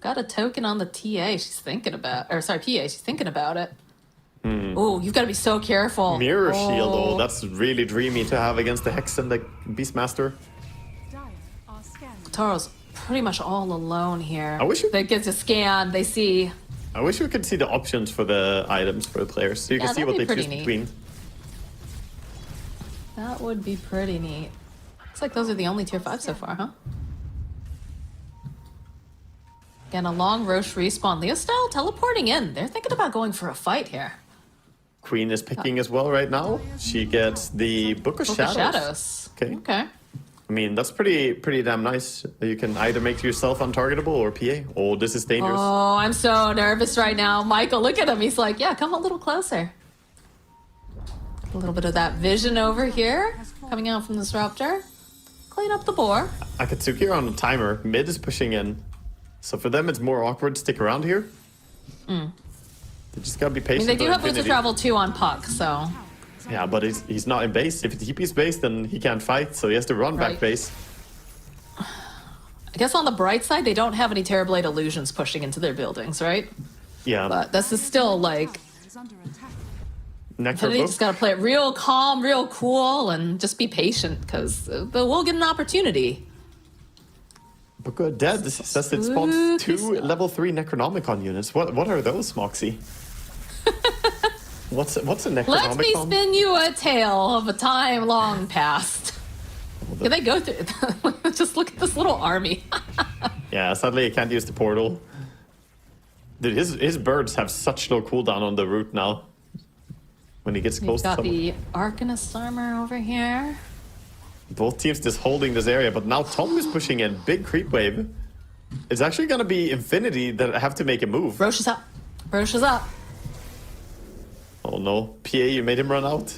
Got a token on the TA. She's thinking about, or sorry, PA. She's thinking about it. Oh, you've got to be so careful. Mirror Oh. Shield, though, that's really dreamy to have against the Hex and the Beastmaster. Dire are scanning. Taro's pretty much all alone here. I wish you- They get to scan. They see I wish we could see the options for the items for the players, so you Yeah, can see that'd what be they pretty choose neat. between. That would be pretty neat. Looks like those are the only tier 5 so far, huh? Again, a long Roche respawn. Leostyle teleporting in. They're thinking about going for a fight here. Queen is picking as well right now. She gets the Book of Book of Shadows. Shadows. Okay. Okay. I mean, that's pretty damn nice. You can either make yourself untargetable or PA. Oh, this is dangerous. Oh, I'm so nervous right now. Michael, look at him. He's like, yeah, come a little closer. A little bit of that vision over here coming out from this Raptor. Clean up the boar. Acatsuki are on a timer. Mid is pushing in. So for them, it's more awkward to stick around here. They just gotta be I patient. mean, they do for have boots of Infinity. travel too on Puck, so. Yeah, but he's not in base. If he keeps base, then he can't fight. So he has to run back Right. base. I guess on the bright side, they don't have any Terrorblade illusions pushing into their buildings, right? Yeah. But this is still like, Is under attack. Nectar they book. just gotta play it real calm, real cool, and just be patient, because we'll get an opportunity. Book of Dead says it spawns Spooky 2 stuff. level 3 Necronomicon units. What are those, Moxie? What's a Necronomicon? Let me spin you a tale of a time long past. Can they go through? Just look at this little army. Yeah, sadly I can't use the portal. Dude, his birds have such low cooldown on the route now. When he gets close We've to got someone. the Arcanist armor over here. Both teams just holding this area, but now Tom is pushing in. Big creep wave. It's actually gonna be Infinity that have to make a move. Roche is up. Roche is up. Oh no. PA, you made him run out.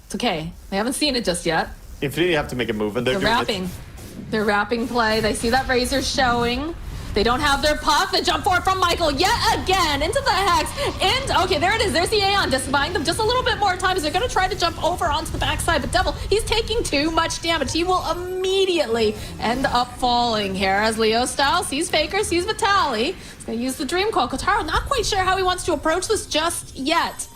It's okay. They haven't seen it just yet. Infinity have to make a move, and they're They're doing wrapping. it. They're wrapping play. They see that Razor showing. They don't have their puck. They jump forward from Michael yet again into the hex. And okay, there it is. There's the Aeon just buying them just a little bit more time as they're going to try to jump over onto the backside. But Devil, he's taking too much damage. He will immediately end up falling here as Leostyle sees Faker, sees Vitaly. He's going to use the Dream Coil. Kotaro not quite sure how he wants to approach this just yet.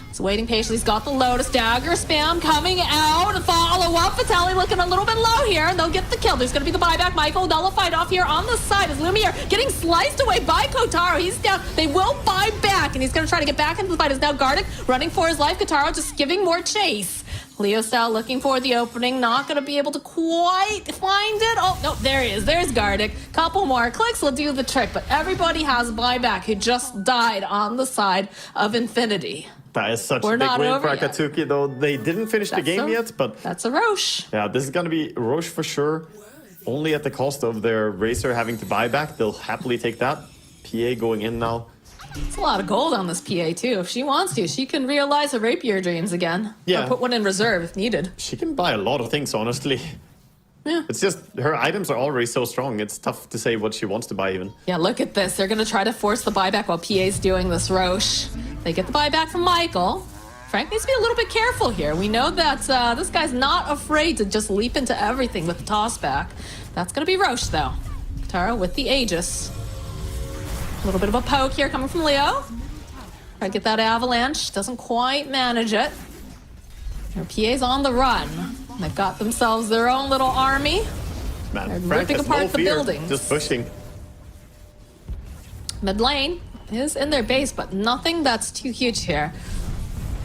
He's waiting patiently. He's got the Lotus Dagger spam coming out. Follow up. Vitaly looking a little bit low here, and they'll get the kill. There's going to be the buyback. Michael nullified off here on the side as Lumière getting sliced away by Kotaro. He's down. They will buy back, and he's going to try to get back into the fight. Is now Gardick running for his life. Kotaro just giving more chase. Leostyle looking for the opening. Not going to be able to quite find it. Oh, no, there he is. There's Gardick. Couple more clicks will do the trick, but everybody has buyback who just died on the side of Infinity. That is such We're a big not win over for yet. Akatsuki, though. They didn't finish the That's game a- yet, but That's a Roche. yeah, this is gonna be Roche for sure. Only at the cost of their Racer having to buy back. They'll happily take that. PA going in now. It's a lot of gold on this PA too. If she wants to, she can realize her rapier dreams again. Yeah. Or put one in reserve if needed. She can buy a lot of things, honestly. Yeah. It's just her items are already so strong. It's tough to say what she wants to buy even. Yeah, look at this. They're going to try to force the buyback while PA's doing this Roche. They get the buyback from Michael. Frank needs to be a little bit careful here. We know that this guy's not afraid to just leap into everything with the tossback. That's going to be Roche, though. Tara with the Aegis. A little bit of a poke here coming from Leo. Try to get that avalanche. Doesn't quite manage it. Their PA's on the run. They've got themselves their own little army. Man, They're Frank ripping has apart no the fear. buildings. Just pushing. Mid lane is in their base, but nothing that's too huge here.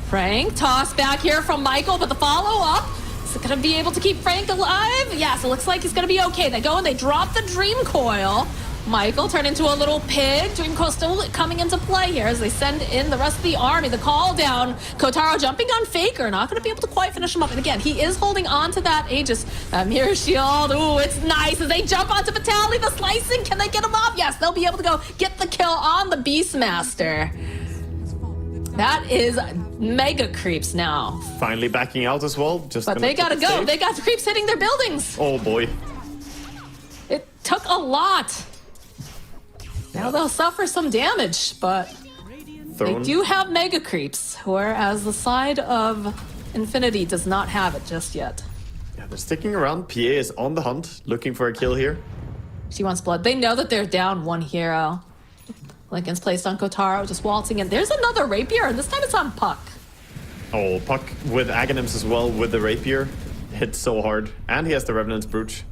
Frank, toss back here from Michael, but the follow-up, is it going to be able to keep Frank alive? Yes, it looks like he's going to be okay. They go and they drop the Dream Coil. Michael turned into a little pig. Dream Coil still coming into play here as they send in the rest of the army. The call down. Kotaro jumping on Faker. Not going to be able to quite finish him up. And again, he is holding on to that Aegis. Mirror Shield. Ooh, it's nice as they jump onto Vitaly. The slicing. Can they get him off? Yes, they'll be able to go get the kill on the Beastmaster. That is mega creeps now. Finally backing out as well. Just But gonna they gotta keep it go. safe. They got creeps hitting their buildings. Oh boy. It took a lot. Now they'll suffer some damage, but they Thrown. do have mega creeps, whereas the side of Infinity does not have it just yet. Yeah, they're sticking around. PA is on the hunt, looking for a kill here. She wants blood. They know that they're down one hero. Lincoln's placed on Kotaro, just waltzing in. There's another rapier, and this time it's on Puck. Oh, Puck with Aghanims as well with the rapier. Hits so hard. And he has the Revenant's Brooch.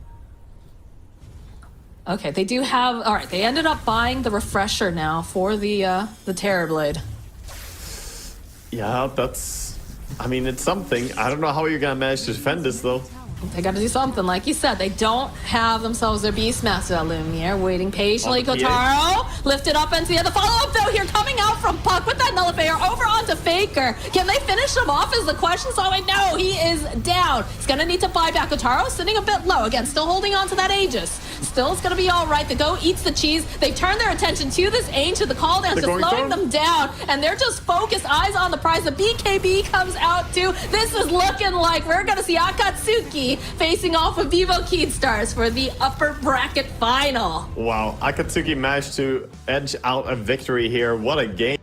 Okay, they do have. All right, they ended up buying the refresher now for the Terrorblade. Yeah, that's... I mean, it's something. I don't know how you're gonna manage to defend this, though. They got to do something, like you said. They don't have themselves their Beastmaster at Lumière, waiting patiently. On the Kotaro lifted up into the other follow-up though here, coming out from Puck with that nullifier over onto Faker. Can they finish him off is the question. So I know he is down. He's gonna need to buy back. Kotaro sitting a bit low again, still holding on to that Aegis. Still, it's gonna be all right. The Go eats the cheese. They turn their attention to this Ancient, the call down, just slowing them down, and they're just focused, eyes on the prize. The BKB comes out too. This is looking like we're gonna see Akatsuki facing off with Vivo Keystars for the upper bracket final. Wow, Acatsuki managed to edge out a victory here. What a game.